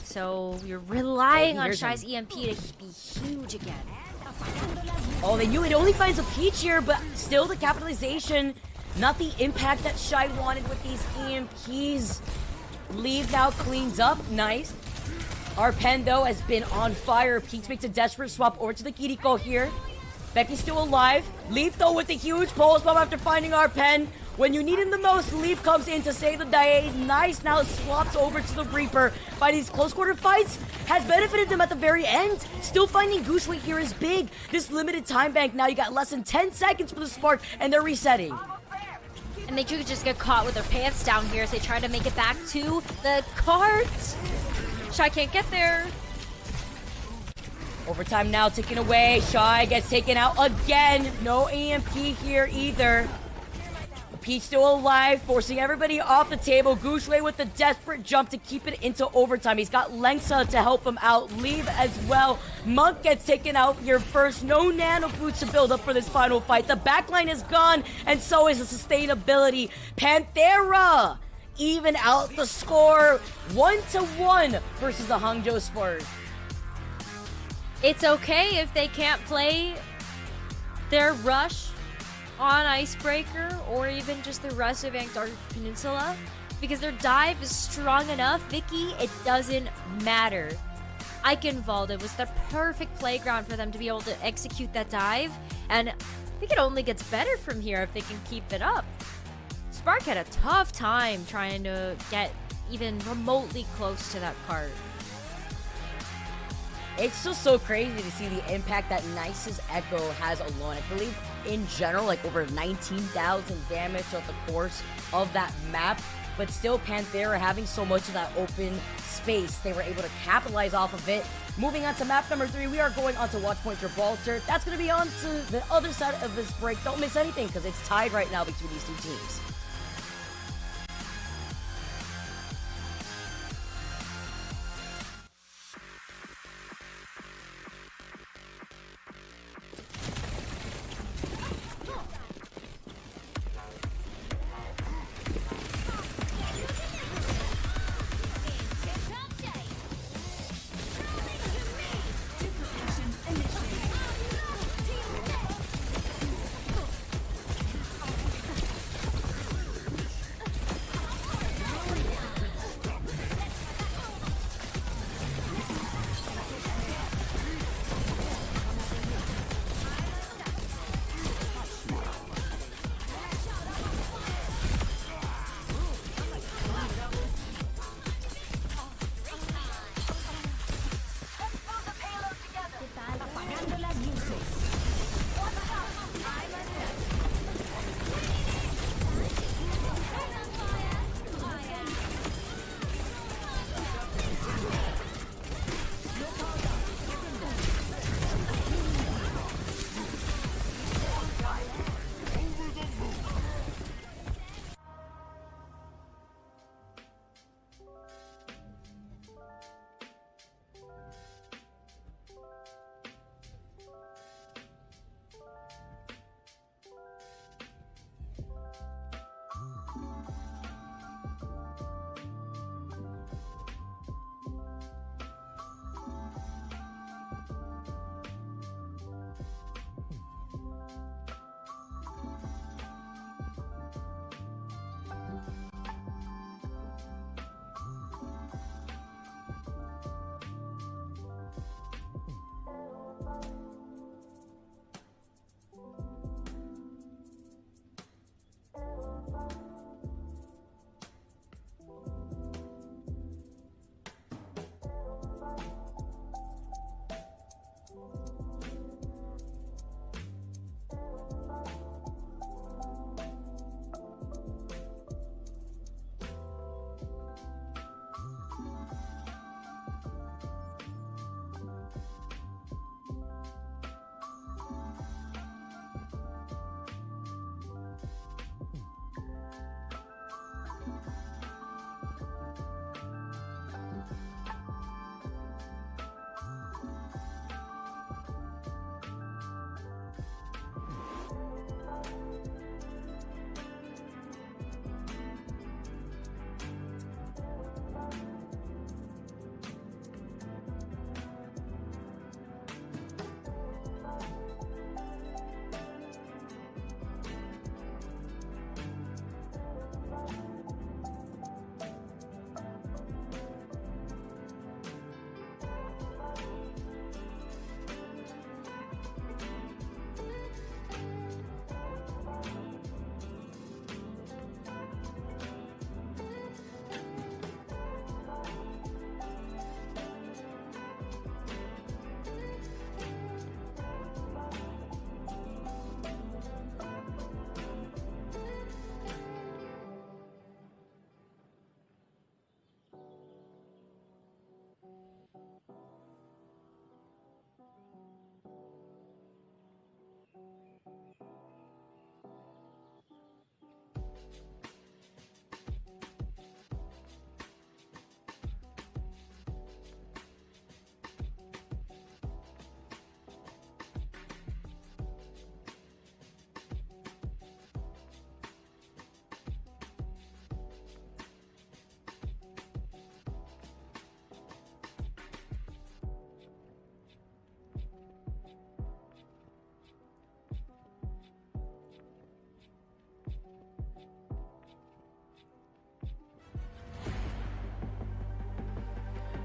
Speaker 2: So you're relying on Shy's EMP to be huge again.
Speaker 1: Oh, they knew it only finds a Peach here, but still the capitalization, not the impact that Shy wanted with these EMPs. Leave now cleans up, nice. Arpen, though, has been on fire. Peach makes a desperate swap over to the Kiriko here. Becky's still alive. Leaf, though, with the huge pulse bomb after finding Arpen. When you need him the most, Leaf comes in to save the day. Nice now swaps over to the Reaper. By these close quarter fights, has benefited them at the very end. Still finding Goose Weight here is big. This limited time bank, now you got less than 10 seconds for the Spark, and they're resetting.
Speaker 2: And they could just get caught with their pants down here as they try to make it back to the cart. Shy can't get there.
Speaker 1: Overtime now ticking away. Shy gets taken out again. No EMP here either. Pete's still alive, forcing everybody off the table. Goucheway with the desperate jump to keep it into overtime. He's got Lengsa to help him out. Leave as well. Monk gets taken out here first. No nano boots to build up for this final fight. The backline is gone, and so is the sustainability. PANTHERA even out the score 1-1 versus the Hangzhou Spark.
Speaker 2: It's okay if they can't play their rush on Icebreaker or even just the rest of Antarctic Peninsula because their dive is strong enough. Vicky, it doesn't matter. Eichenwalde, it was the perfect playground for them to be able to execute that dive, and I think it only gets better from here if they can keep it up. Spark had a tough time trying to get even remotely close to that cart.
Speaker 1: It's just so crazy to see the impact that Nice's Echo has alone. I believe in general, like over 19,000 damage throughout the course of that map. But still, PANTHERA having so much of that open space, they were able to capitalize off of it. Moving on to map number 3, we are going on to Watchpoint Gibraltar. That's going to be on to the other side of this break. Don't miss anything because it's tied right now between these two teams.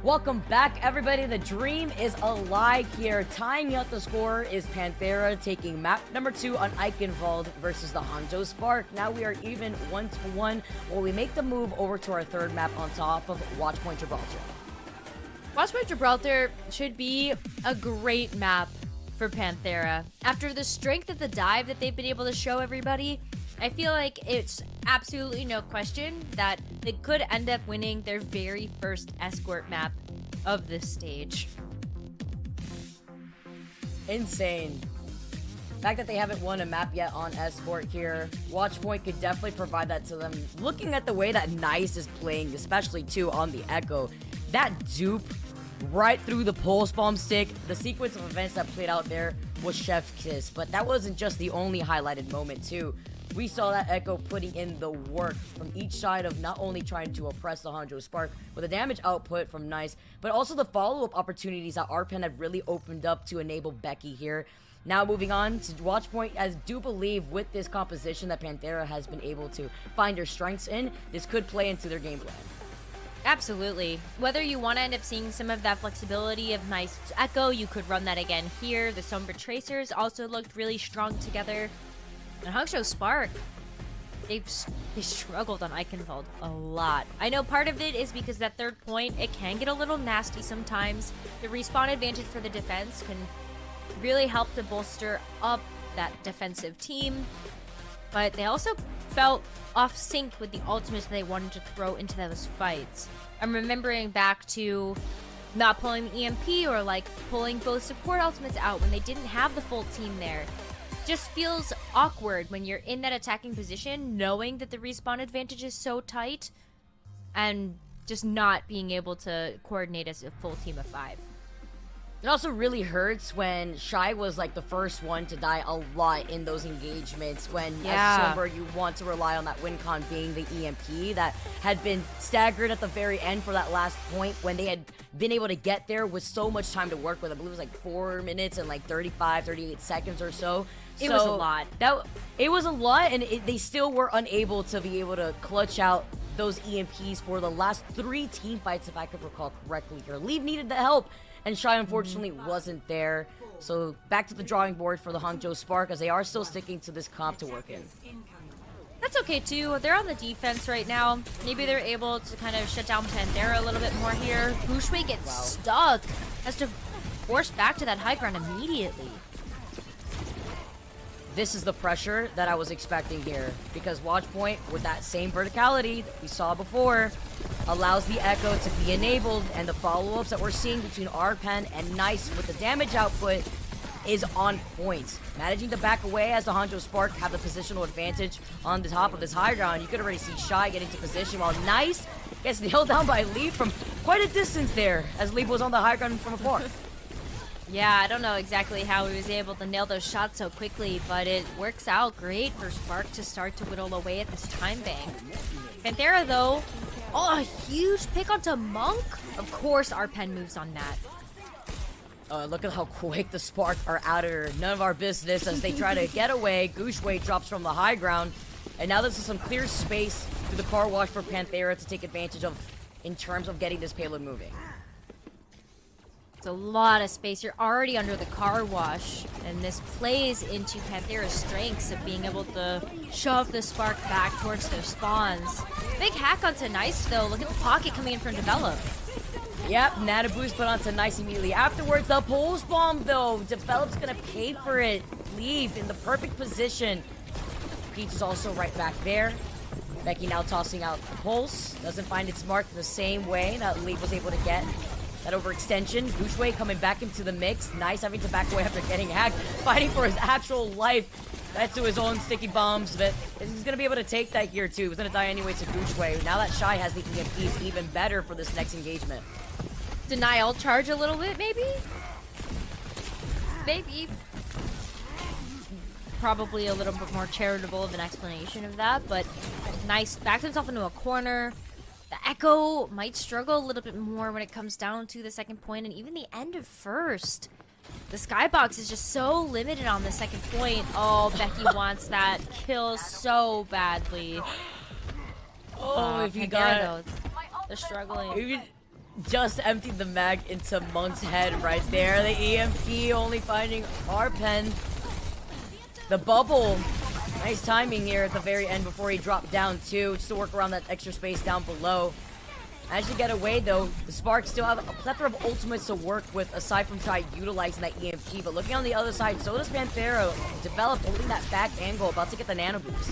Speaker 1: Welcome back, everybody. The dream is alive here. Tying up the score is PANTHERA taking map number 2 on Eichenwald versus the Hangzhou Spark. Now we are even 1-1 while we make the move over to our third map on top of Watchpoint Gibraltar.
Speaker 2: Watchpoint Gibraltar should be a great map for PANTHERA. After the strength of the dive that they've been able to show everybody, I feel like it's absolutely no question that they could end up winning their very first escort map of this stage.
Speaker 1: Insane. The fact that they haven't won a map yet on Escort here, Watchpoint could definitely provide that to them. Looking at the way that Nice is playing, especially too on the Echo, that dupe right through the pulse bomb stick, the sequence of events that played out there was chef's kiss. But that wasn't just the only highlighted moment too. We saw that Echo putting in the work from each side of not only trying to oppress the Hangzhou Spark with a damage output from Nice, but also the follow-up opportunities that RPen had really opened up to enable Becky here. Now moving on to Watchpoint, I do believe with this composition that PANTHERA has been able to find their strengths in, this could play into their game plan.
Speaker 2: Absolutely. Whether you want to end up seeing some of that flexibility of Nice Echo, you could run that again here. The Sombra Tracers also looked really strong together. And Hangzhou Spark, they struggled on Eichenwald a lot. I know part of it is because that third point, it can get a little nasty sometimes. The respawn advantage for the defense can really help to bolster up that defensive team. But they also felt off sync with the ultimates they wanted to throw into those fights. I'm remembering back to not pulling the EMP or like pulling both support ultimates out when they didn't have the full team there. Just feels awkward when you're in that attacking position, knowing that the respawn advantage is so tight, and just not being able to coordinate as a full team of 5.
Speaker 1: It also really hurts when Shy was like the first one to die a lot in those engagements when as a Sombra you want to rely on that win con being the EMP that had been staggered at the very end for that last point when they had been able to get there with so much time to work with. I believe it was like 4 minutes and like 38 seconds or so.
Speaker 2: It was a lot.
Speaker 1: It was a lot, and they still were unable to be able to clutch out those EMPs for the last 3 team fights, if I could recall correctly here. Leave needed the help, and Shy unfortunately wasn't there. So back to the drawing board for the Hangzhou Spark, as they are still sticking to this comp to work in.
Speaker 2: That's okay too. They're on the defense right now. Maybe they're able to kind of shut down PANTHERA a little bit more here. Bushway gets stuck, has to force back to that high ground immediately.
Speaker 1: This is the pressure that I was expecting here, because Watchpoint, with that same verticality that we saw before, allows the Echo to be enabled, and the follow-ups that we're seeing between RPen and Nice with the damage output is on point. Managing to back away as the Hangzhou Spark have the positional advantage on the top of this high ground. You could already see Shy getting to position, while Nice gets nailed down by Leaf from quite a distance there, as Leaf was on the high ground from afar.
Speaker 2: Yeah, I don't know exactly how he was able to nail those shots so quickly, but it works out great for Spark to start to whittle away at this time bank. PANTHERA, though, oh, a huge pick onto Monk. Of course, RPen moves on that.
Speaker 1: Look at how quick the Spark are out of here. None of our business as they try to get away. Gushway drops from the high ground, and now this is some clear space through the car wash for PANTHERA to take advantage of in terms of getting this payload moving.
Speaker 2: A lot of space. You're already under the car wash, and this plays into PANTHERA's strengths of being able to shove the Spark back towards their spawns. Big hack onto Nice, though. Look at the pocket coming in from Develop.
Speaker 1: Yep, Nana boost put onto Nice immediately. Afterwards, the pulse bomb, though. Develop's gonna pay for it. Leave in the perfect position. Peach is also right back there. Becky now tossing out the pulse. Doesn't find its mark the same way that Leaf was able to get. That overextension, Gushway coming back into the mix. Nice having to back away after getting hacked, fighting for his actual life. That's to his own sticky bombs, but he's going to be able to take that here too. He's going to die anyway to Gushway. Now that Shy has the EMPs, even better for this next engagement.
Speaker 2: Denial charge a little bit, maybe? Maybe. Probably a little bit more charitable of an explanation of that, but Nice backs himself into a corner. The Echo might struggle a little bit more when it comes down to the second point and even the end of first. The skybox is just so limited on the second point. Oh, Becky wants that kill so badly.
Speaker 1: Oh, if you got
Speaker 2: it. They're struggling.
Speaker 1: just emptied the mag into Monk's head right there. The EMP only finding our pen. The bubble. Nice timing here at the very end before he dropped down too, just to work around that extra space down below. As you get away though, the Sparks still have a plethora of ultimates to work with aside from trying utilizing that EMP. But looking on the other side, so does PANTHERA. Develop holding that back angle, about to get the nano boost.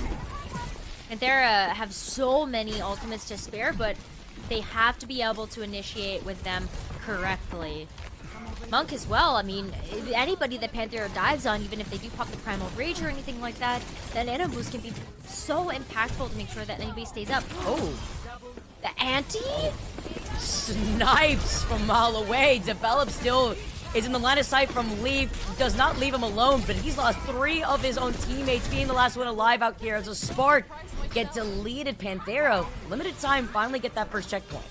Speaker 2: PANTHERA have so many ultimates to spare, but they have to be able to initiate with them correctly. Monk as well. I mean, anybody that PANTHERA dives on, even if they do pop the Primal Rage or anything like that, that nano boost can be so impactful to make sure that anybody stays up.
Speaker 1: Oh.
Speaker 2: The anti?
Speaker 1: Snipes from a mile away. Develop still is in the line of sight from Leaf. Does not leave him alone, but he's lost 3 of his own teammates, being the last one alive out here as a Spark get deleted. PANTHERA, limited time, finally get that first checkpoint.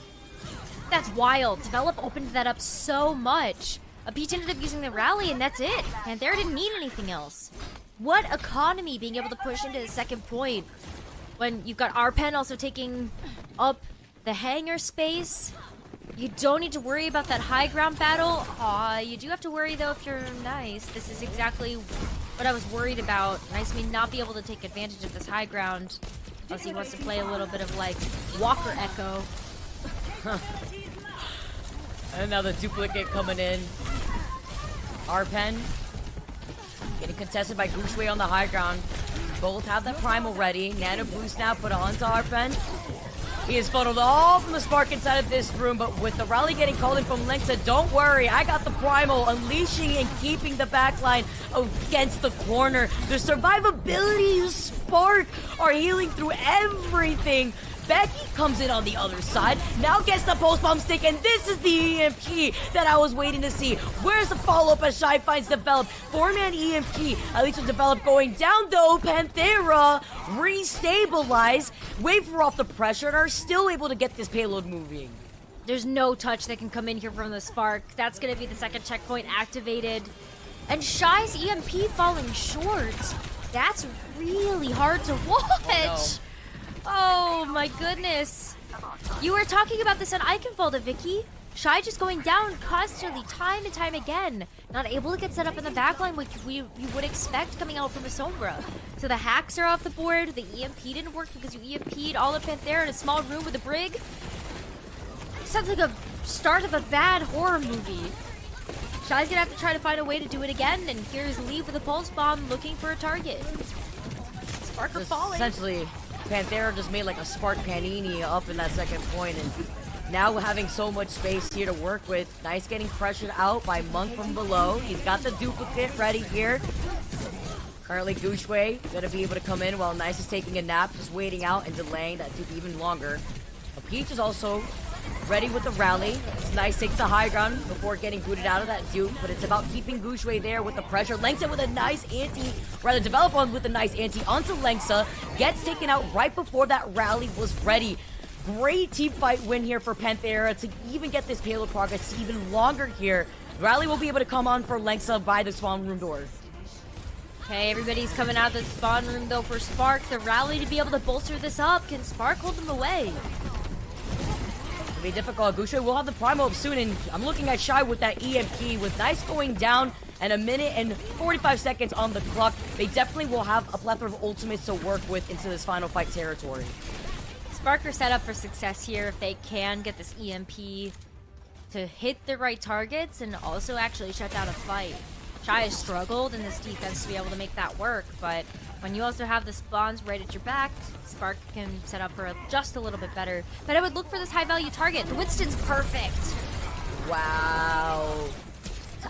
Speaker 2: That's wild. Develop opened that up so much. A Peach ended up using the rally, and that's it. PANTHERA didn't need anything else. What economy being able to push into the second point when you've got Arpen also taking up the hangar space. You don't need to worry about that high ground battle. Aw, you do have to worry though if you're Nice. This is exactly what I was worried about. Nice may not be able to take advantage of this high ground unless he wants to play a little bit of like Walker Echo.
Speaker 1: Another duplicate coming in. Arpen getting contested by Gushwei on the high ground. Both have that primal ready. Nano boost now put onto Arpen. He is funneled all from the Spark inside of this room, but with the rally getting called in from Lexa, don't worry, I got the primal, unleashing and keeping the backline against the corner. The survivability of Spark are healing through everything. Becky comes in on the other side, now gets the post-bomb stick, and this is the EMP that I was waiting to see. Where's the follow-up as Shy finds Develop? 4-man EMP, at least with Develop going down though. PANTHERA restabilize, waver off the pressure, and are still able to get this payload moving.
Speaker 2: There's no touch that can come in here from the Spark. That's going to be the second checkpoint activated. And Shy's EMP falling short. That's really hard to watch.
Speaker 1: Oh, no.
Speaker 2: Oh my goodness. You were talking about this on Iconfold, Vicky. Shy just going down constantly, time and time again. Not able to get set up in the backline, which you would expect coming out from a Sombra. So the hacks are off the board. The EMP didn't work because you EMP'd all of PANTHERA in a small room with a brig. Sounds like a start of a bad horror movie. Shy's gonna have to try to find a way to do it again, and here's Lee with a pulse bomb looking for a target. Spark are falling.
Speaker 1: Essentially, PANTHERA just made like a Spark panini up in that second point, and now having so much space here to work with. Nice getting pressured out by Monk from below. He's got the duplicate ready here. Currently Gushwei gonna be able to come in while Nice is taking a nap, just waiting out and delaying that dupe even longer. A Peach is also ready with the rally. Nice takes the high ground before getting booted out of that dupe, but it's about keeping Gushwei there with the pressure. Lenksa with a nice anti, rather Develop on with a nice anti onto Lenksa. Gets taken out right before that rally was ready. Great team fight win here for PANTHERA to even get this payload progress even longer here. Rally will be able to come on for Lenksa by the spawn room door.
Speaker 2: Okay, everybody's coming out of the spawn room though for Spark. The rally to be able to bolster this up. Can Spark hold them away?
Speaker 1: Be difficult. Gushwei will have the primal up soon, and I'm looking at Shy with that EMP with Nice going down and 1 minute and 45 seconds on the clock. They definitely will have a plethora of ultimates to work with into this final fight territory.
Speaker 2: Spark are set up for success here if they can get this EMP to hit the right targets and also actually shut down a fight. Shy has struggled in this defense to be able to make that work, but when you also have the spawns right at your back, Spark can set up for just a little bit better. But I would look for this high-value target. The Winston's perfect.
Speaker 1: Wow.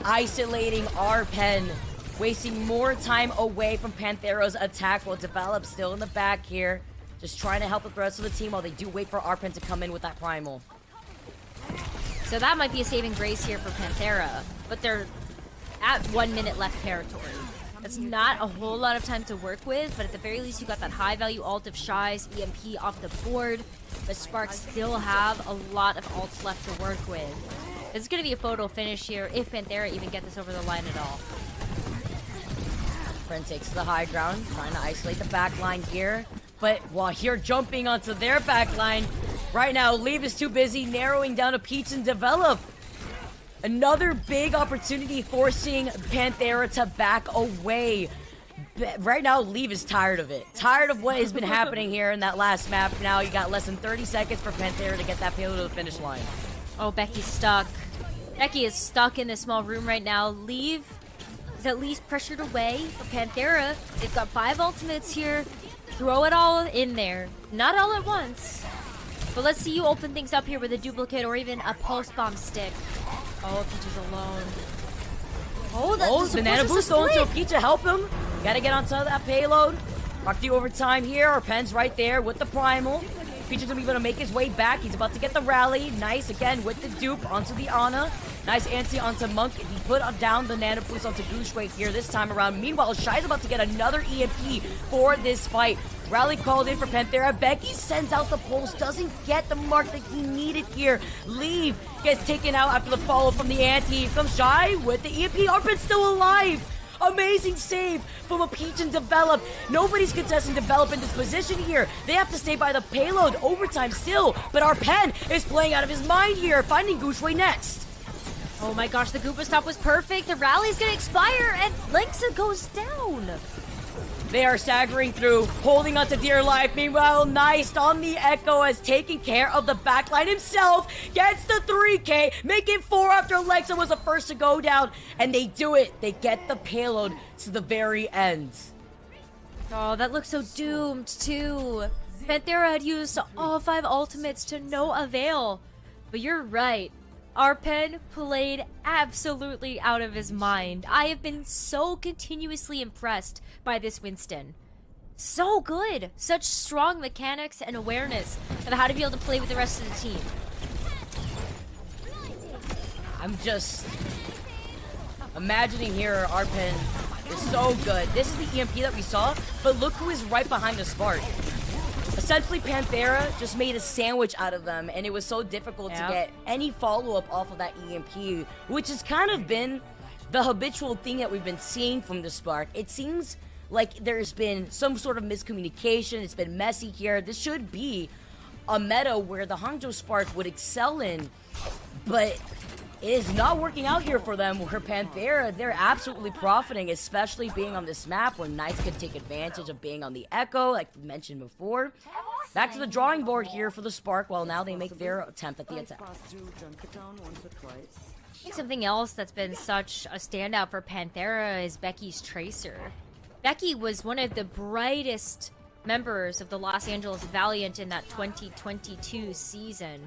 Speaker 1: Isolating Arpen, wasting more time away from PANTHERA's attack while Develop still in the back here. Just trying to help with the rest of the team while they do wait for Arpen to come in with that primal.
Speaker 2: So that might be a saving grace here for PANTHERA, but they're at 1 minute left territory. That's not a whole lot of time to work with, but at the very least you got that high value ult of Shy's EMP off the board, but Sparks still have a lot of ults left to work with. This is going to be a photo finish here if PANTHERA even get this over the line at all.
Speaker 1: Friend takes the high ground, trying to isolate the back line here, but while here jumping onto their back line, Right now, Leave is too busy narrowing down a Peach and Develop. Another big opportunity forcing Panthera to back away. Right now, Leave is tired of it. Tired of what has been happening here in that last map. Now you got less than 30 seconds for Panthera to get that payload to the finish line.
Speaker 2: Oh, Becky's stuck. Becky is stuck in this small room right now. Leave is at least pressured away. For Panthera, they've got 5 ultimates here. Throw it all in there. Not all at once. But let's see you open things up here with a duplicate or even a pulse bomb stick. Oh, Peach is alone. Oh,
Speaker 1: the Nano Boost onto Peach to help him. Gotta get onto that payload. Rock the overtime here. Our Pen's right there with the Primal. Peach is gonna be able to make his way back. He's about to get the rally. Nice again with the dupe onto the Ana. Nice anti onto Monk. He put down the Nano Boost onto Gooshway here this time around. Meanwhile, Shy's about to get another EMP for this fight. Rally called in for Panthera. Becky sends out the pulse. Doesn't get the mark that he needed here. Leave gets taken out after the follow from the anti. Here comes Shy with the EMP. Arpin's still alive. Amazing save from a Peach and Develop. Nobody's contesting Develop in this position here. They have to stay by the payload. Overtime still. But our Pen is playing out of his mind here. Finding Gooshway next.
Speaker 2: Oh my gosh, the Goopa stop was perfect. The rally's gonna expire and Lexa goes down.
Speaker 1: They are staggering through, holding on to dear life. Meanwhile, Nice on the Echo has taken care of the backline himself. Gets the 3K, making 4 after Lexa was the first to go down. And they do it. They get the payload to the very end.
Speaker 2: Oh, that looks so doomed too. Panthera had used all 5 ultimates to no avail. But you're right. Our Pen played absolutely out of his mind. I have been so continuously impressed by this Winston. So good. Such strong mechanics and awareness of how to be able to play with the rest of the team.
Speaker 1: I'm just imagining here our Pen is so good. This is the EMP that we saw, but look who is right behind the Spark. Essentially, Panthera just made a sandwich out of them, and it was so difficult to get any follow-up off of that EMP, which has kind of been the habitual thing that we've been seeing from the Spark. It seems like there's been some sort of miscommunication. It's been messy here. This should be a meta where the Hangzhou Spark would excel in, but it is not working out here for them. Where Panthera, they're absolutely profiting, especially being on this map where Knights could take advantage of being on the Echo, like we mentioned before. Back to the drawing board here for the Spark, while now they make their attempt at the attack.
Speaker 2: I think something else that's been such a standout for Panthera is Becky's Tracer. Becky was one of the brightest members of the Los Angeles Valiant in that 2022 season.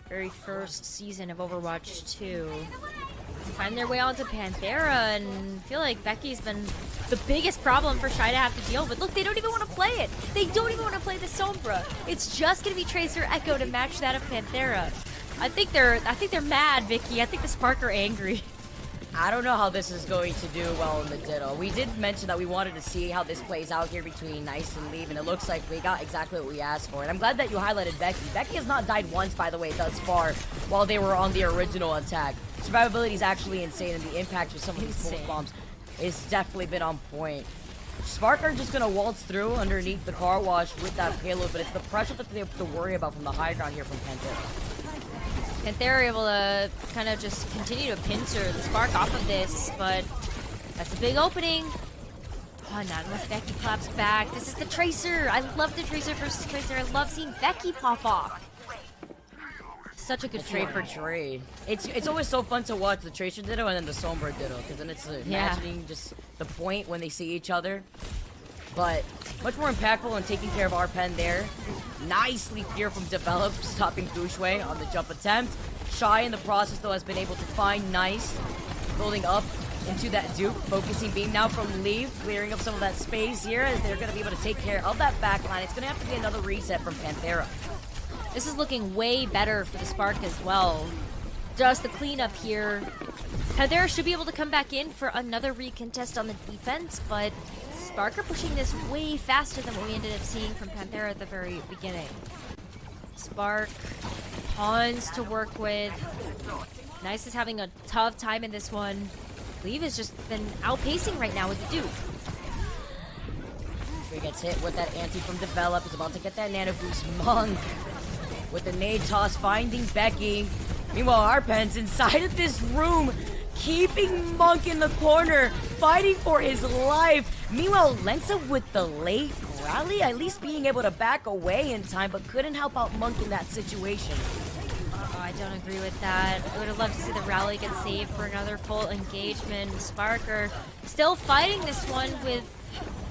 Speaker 2: Very first season of Overwatch 2. Find their way onto Panthera, and feel like Becky's been the biggest problem for Shy to have to deal with. Look, they don't even want to play it. They don't even want to play the Sombra. It's just gonna be Tracer Echo to match that of Panthera. I think they're mad, Vicky. I think the Spark are angry.
Speaker 1: I don't know how this is going to do well in the Ditto. We did mention that we wanted to see how this plays out here between Nice and Leave, and it looks like we got exactly what we asked for. And I'm glad that you highlighted Becky. Becky has not died once, by the way, thus far, while they were on the original attack. Survivability is actually insane, and the impact with some of these pulse bombs has definitely been on point. Spark are just going to waltz through underneath the car wash with that payload, but it's the pressure that they have to worry about from the high ground here from Panthera.
Speaker 2: Panthera are able to kind of just continue to pincer the Spark off of this, but that's a big opening. Oh, not unless Becky pops back. This is the Tracer. I love the Tracer versus Tracer. I love seeing Becky pop off. Such a good
Speaker 1: trade for trade. It's always so fun to watch the Tracer Ditto and then the Sombra Ditto, because then it's imagining just the point when they see each other. But much more impactful in taking care of our Pen there. Nicely here from Develop, stopping Gooshway on the jump attempt. Shy in the process, though, has been able to find Nice, building up into that dupe. Focusing beam now from Leave, clearing up some of that space here as they're going to be able to take care of that backline. It's going to have to be another reset from Panthera.
Speaker 2: This is looking way better for the Spark as well. Just the cleanup here. Panthera should be able to come back in for another recontest on the defense, but Spark are pushing this way faster than what we ended up seeing from Panthera at the very beginning. Spark, Pawns to work with. Nice is having a tough time in this one. Leave has just been outpacing right now with the Duke.
Speaker 1: He gets hit with that anti from Develop. He's about to get that nano boost. Monk with the nade toss, finding Becky. Meanwhile, Arpen's inside of this room, keeping Monk in the corner, fighting for his life. Meanwhile, Lexa with the late rally, at least being able to back away in time, but couldn't help out Monk in that situation.
Speaker 2: Oh, I don't agree with that. I would have loved to see the rally get saved for another full engagement. Spark are still fighting this one with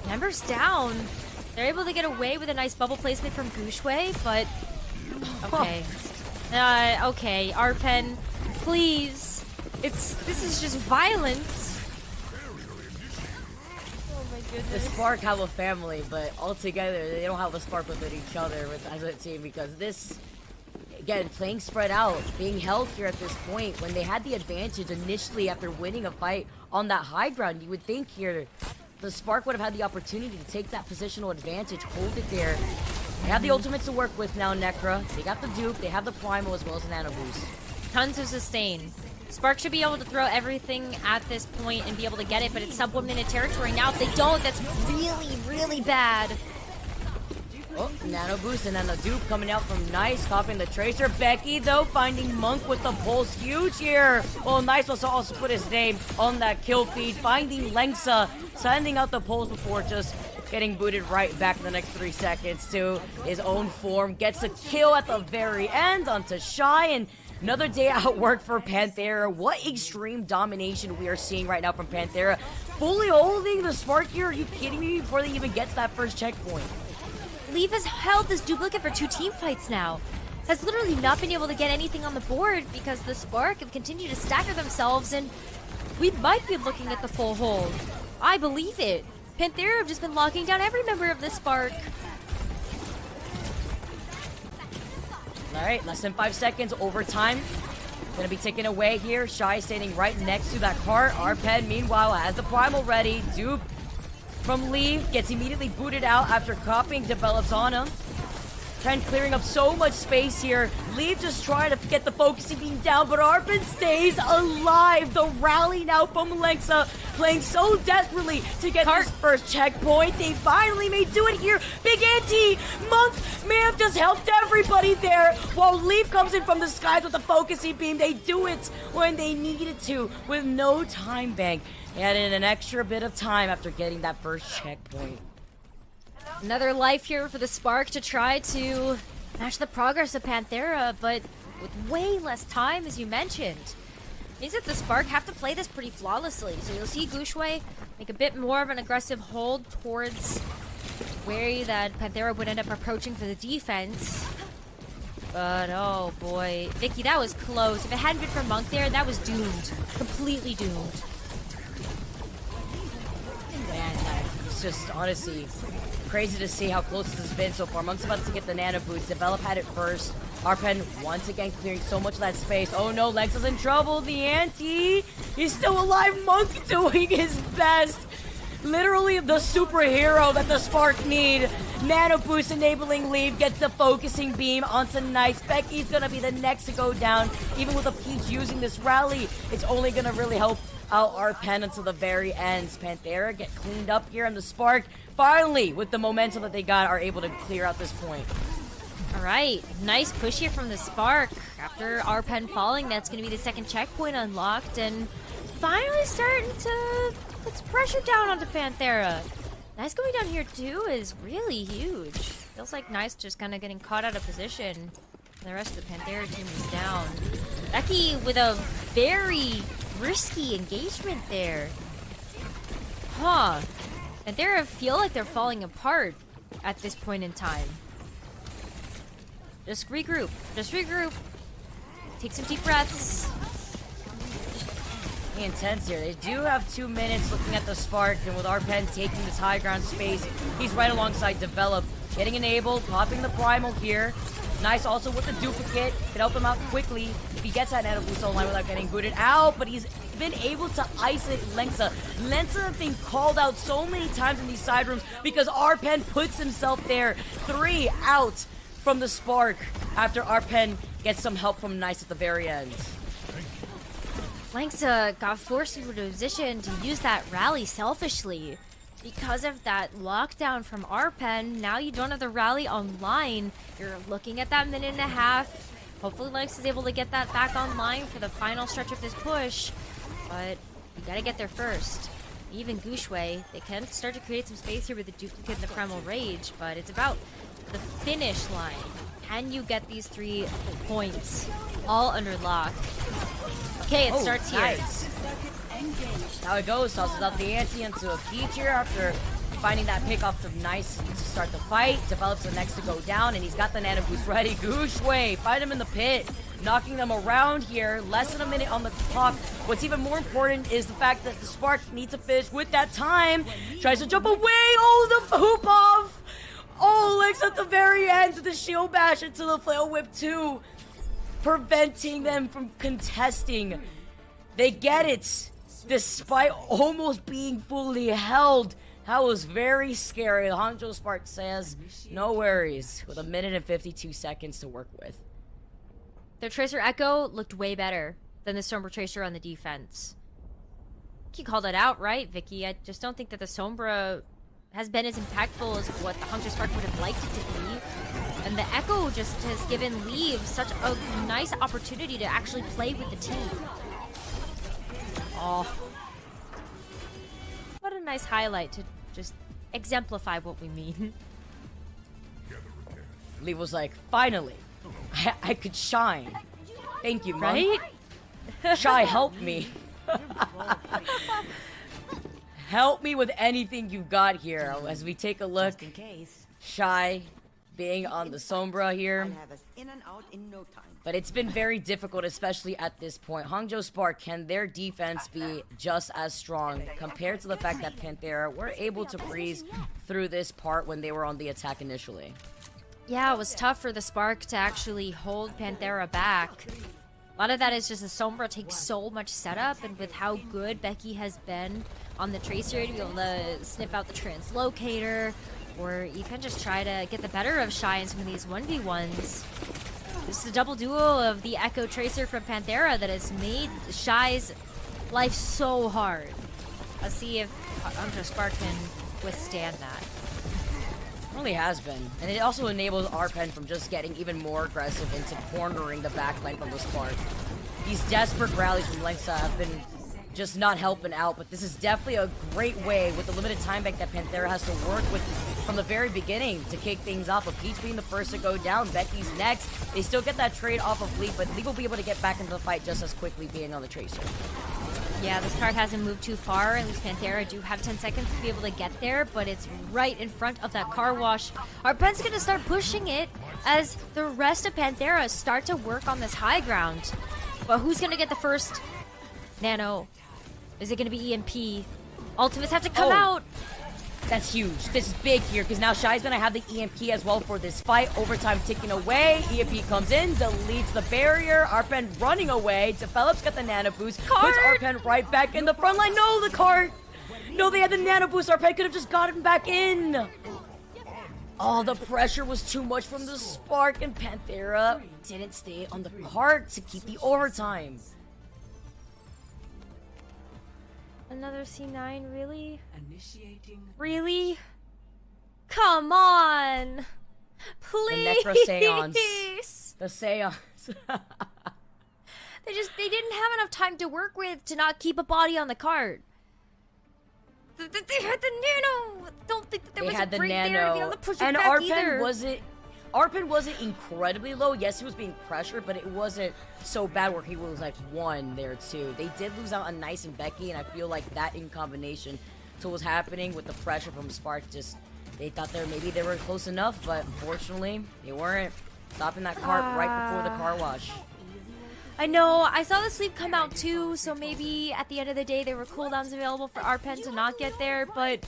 Speaker 2: members down. They're able to get away with a nice bubble placement from Gushue, but okay. Okay, Arpen, please. This is just violence. Oh my
Speaker 1: The
Speaker 2: goodness.
Speaker 1: Spark have a family, but altogether they don't have a spark within each other as a team, because this, again, playing spread out, being held here at this point, when they had the advantage initially after winning a fight on that high ground, you would think here the Spark would have had the opportunity to take that positional advantage, hold it there. They have the ultimates to work with now, Necra. They got the dupe, they have the primal as well as the nano boost.
Speaker 2: Tons of sustain. Spark should be able to throw everything at this point and be able to get it, but it's sub 1 minute territory now. If they don't, that's really, really bad.
Speaker 1: Oh, nano boost and then the dupe coming out from Nice, copying the Tracer. Becky, though, finding Monk with the pulse. Huge here. Well, Nice was also put his name on that kill feed. Finding Lexa, sending out the pulse before just getting booted right back in the next 3 seconds to his own form. Gets a kill at the very end onto Shy, and another day at work for Panthera. What extreme domination we are seeing right now from Panthera. Fully holding the Spark here. Are you kidding me? Before they even get to that first checkpoint.
Speaker 2: Leaf has held this duplicate for 2 team fights now. Has literally not been able to get anything on the board because the Spark have continued to stagger themselves, and we might be looking at the full hold. I believe it. Panthera have just been locking down every member of the Spark.
Speaker 1: Alright, less than 5 seconds, overtime. Gonna be taken away here. Shy standing right next to that cart. Arped, meanwhile, has the primal ready. Dupe from Leaf gets immediately booted out after copying develops on him. Trent clearing up so much space here. Leaf just trying to get the focusing beam down, but Arpin stays alive. The rally now from Lexa, playing so desperately to get this first checkpoint. They finally may do it here. Big Anti, Monk may have just helped everybody there. While Leaf comes in from the skies with the focusing beam, they do it when they needed to with no time bank. They had in an extra bit of time after getting that first checkpoint.
Speaker 2: Another life here for the Spark to try to match the progress of Panthera, but with way less time, as you mentioned. Means that the Spark have to play this pretty flawlessly. So you'll see Gushue make a bit more of an aggressive hold towards where that Panthera would end up approaching for the defense. But oh boy, Vicky, that was close. If it hadn't been for Monk there, that was doomed. Completely doomed.
Speaker 1: Man, it's just honestly crazy to see how close this has been so far. Monk's about to get the nano boost. Develop had it first. Arpen once again clearing so much of that space. Oh no, Lex is in trouble. The Anti, he's still alive. Monk doing his best. Literally the superhero that the Spark need. Nano boost enabling Leaf, gets the focusing beam onto Nice. Becky's gonna be the next to go down. Even with a Peach using this rally, it's only gonna really help out Arpen until the very end. Panthera get cleaned up here, and the Spark finally, with the momentum that they got, are able to clear out this point.
Speaker 2: Alright, nice push here from the Spark. After Arpen falling, that's going to be the second checkpoint unlocked, and finally starting to put some pressure down onto Panthera. Nice going down here too is really huge. Feels like Nice just kind of getting caught out of position. The rest of the Panthera team is down. Becky with a very risky engagement there. Huh. Panthera feel like they're falling apart at this point in time. Just regroup. Just regroup. Take some deep breaths.
Speaker 1: Intense here. They do have 2 minutes looking at the Spark, and with Arpen taking this high ground space, he's right alongside Develop. Getting enabled, popping the primal here. Nice also with the duplicate. Can help him out quickly if he gets that nano boost online without getting booted out, but he's been able to isolate Lexa. Lexa being called out so many times in these side rooms because Arpen puts himself there. 3 out from the Spark after Arpen gets some help from Nice at the very end.
Speaker 2: Lexa got forced into a position to use that rally selfishly. because of that lockdown from our pen, now you don't have the rally online. You're looking at that minute and a half. Hopefully Lex is able to get that back online for the final stretch of this push. But you gotta get there first. Even Gushwei, they can start to create some space here with the duplicate and the Primal Rage, but it's about the finish line. Can you get these 3 points all under lock? Okay, it starts here.
Speaker 1: Nice. How it goes, tosses out the ante into a feature after finding that pick off of Nice to start the fight. Develops the next to go down, and he's got the nano boost ready. Gushwei, fight him in the pit. Knocking them around here. Less than a minute on the clock. What's even more important is the fact that the Spark needs to finish with that time. Tries to jump away. Oh, the hoop off. Oh, Lex at the very end of the shield bash into the flail whip too. Preventing them from contesting. They get it. Despite almost being fully held. That was very scary. The Hangzhou Spark says, no worries. With a minute and 52 seconds to work with.
Speaker 2: Their Tracer Echo looked way better than the Sombra Tracer on the defense. You called it out, right, Vicky? I just don't think that the Sombra has been as impactful as what the Hangzhou Spark would have liked it to be. And the Echo just has given Leave such a nice opportunity to actually play with the team. Oh. What a nice highlight to just exemplify what we mean.
Speaker 1: Lee was like, finally, I could shine. Thank you, Mom.
Speaker 2: Right?
Speaker 1: Shy, help me. Help me with anything you've got here. As we take a look, Shy being on the Sombra here. But it's been very difficult, especially at this point. Hangzhou Spark, can their defense be just as strong compared to the fact that PANTHERA were able to breeze through this part when they were on the attack initially?
Speaker 2: Yeah, it was tough for the Spark to actually hold PANTHERA back. A lot of that is just the Sombra takes so much setup, and with how good Becky has been on the Tracer to be able to snip out the Translocator, or even just try to get the better of Shy in some of these 1v1s. This is a double duo of the Echo Tracer from PANTHERA that has made Shy's life so hard. Let's see if Hangzhou Spark can withstand that.
Speaker 1: It really has been. And it also enables Arpen from just getting even more aggressive into cornering the back length of the Spark. These desperate rallies from Lexa have been just not helping out, but this is definitely a great way with the limited time bank that PANTHERA has to work with from the very beginning to kick things off. With Peach being the first to go down, Becky's next. They still get that trade off of Lee, but Lee will be able to get back into the fight just as quickly being on the Tracer.
Speaker 2: Yeah, this card hasn't moved too far. At least PANTHERA do have 10 seconds to be able to get there, but it's right in front of that car wash. Arpen's gonna start pushing it as the rest of PANTHERA start to work on this high ground. But who's gonna get the first nano? Is it gonna be EMP? Ultimates have to come out.
Speaker 1: That's huge. This is big here because now Shy's gonna have the EMP as well for this fight. Overtime ticking away. EMP comes in, deletes the barrier. Arpen running away. Develops got the nano boost. Puts Arpen right back in the front line. No, the cart. No, they had the nano boost. Arpen could have just gotten back in. Oh, the pressure was too much from the Spark, and PANTHERA didn't stay on the cart to keep the overtime.
Speaker 2: Another C9, really?
Speaker 3: Initiating.
Speaker 2: Really? Come on! Please!
Speaker 1: The Necro-Seance. The Seance.
Speaker 2: They didn't have enough time to work with to not keep a body on the cart. They had the nano! Don't think that there was a break there to be able to push it back either.
Speaker 1: Arpen wasn't incredibly low. Yes, he was being pressured, but it wasn't so bad where he was like one there too. They did lose out on Nice and Becky, and I feel like that in combination to what was happening with the pressure from Spark, just they thought maybe they were close enough, but unfortunately they weren't. Stopping that cart right before the car wash.
Speaker 2: I know, I saw the sleep come out too, so maybe at the end of the day there were cooldowns available for Arpen to not get there, but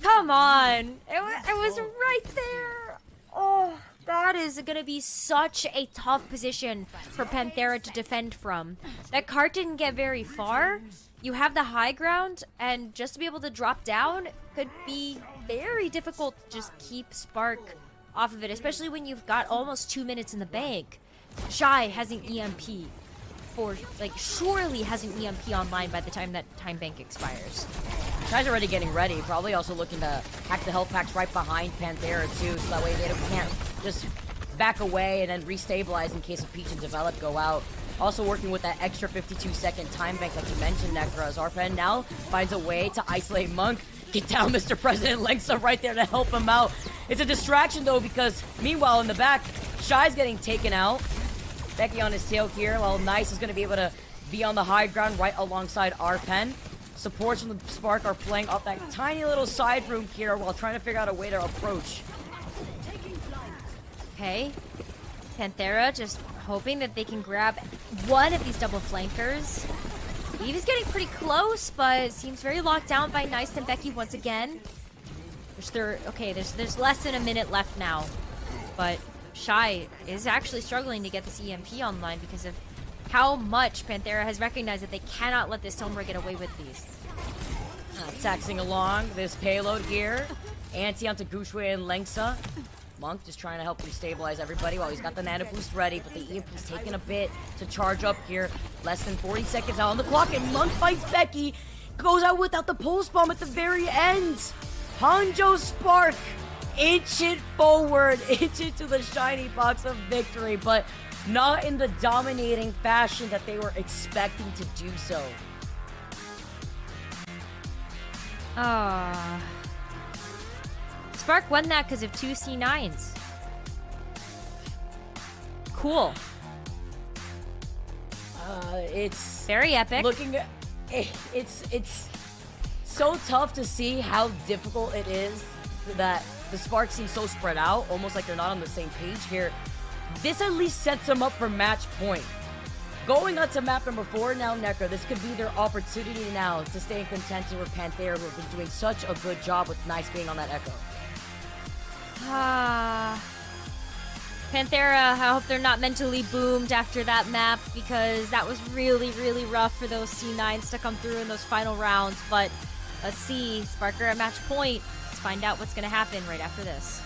Speaker 2: come on, it was right there. Oh, that is going to be such a tough position for PANTHERA to defend from. That cart didn't get very far. You have the high ground, and just to be able to drop down could be very difficult to just keep Spark off of it, especially when you've got almost 2 minutes in the bank. Shy has an EMP surely has an EMP online by the time that time bank expires.
Speaker 1: Shy's already getting ready. Probably also looking to hack the health packs right behind Panthera too, so that way they can't just back away and then restabilize in case of Peach and Develop go out. Also working with that extra 52-second time bank like you mentioned, Necro, as Arpen now finds a way to isolate Monk. Get down, Mr. President. Lengsa right there to help him out. It's a distraction, though, because meanwhile, in the back, Shy's getting taken out. Becky on his tail here, while Nice is going to be able to be on the high ground right alongside Arpen. Supports from the Spark are playing up that tiny little side room here while trying to figure out a way to approach.
Speaker 2: Okay. Panthera just hoping that they can grab one of these double flankers. Eve is getting pretty close, but seems very locked down by Nice and Becky once again. There's less than a minute left now, but Shy is actually struggling to get this EMP online because of how much Panthera has recognized that they cannot let this Sombra get away with these.
Speaker 1: Taxing along this payload here. Anti onto Gushue and Lengsa. Monk just trying to help him stabilize everybody while he's got the nano boost ready, but the EMP's taking a bit to charge up here. Less than 40 seconds out on the clock, and Monk fights Becky. Goes out without the pulse bomb at the very end. Hangzhou Spark, inch it forward, inch it to the shiny box of victory, but not in the dominating fashion that they were expecting to do so.
Speaker 2: Spark won that because of 2 C9s. Cool.
Speaker 1: It's
Speaker 2: very epic.
Speaker 1: It's so tough to see how difficult it is that the Spark seem so spread out, almost like they're not on the same page here. This at least sets them up for match point. Going on to map number 4 now, Necro, this could be their opportunity now to stay in contention with Panthera, who have been doing such a good job with Nice being on that Echo.
Speaker 2: Panthera, I hope they're not mentally boomed after that map, because that was really, really rough for those C9s to come through in those final rounds. But let's see, Sparker at match point. Let's find out what's going to happen right after this.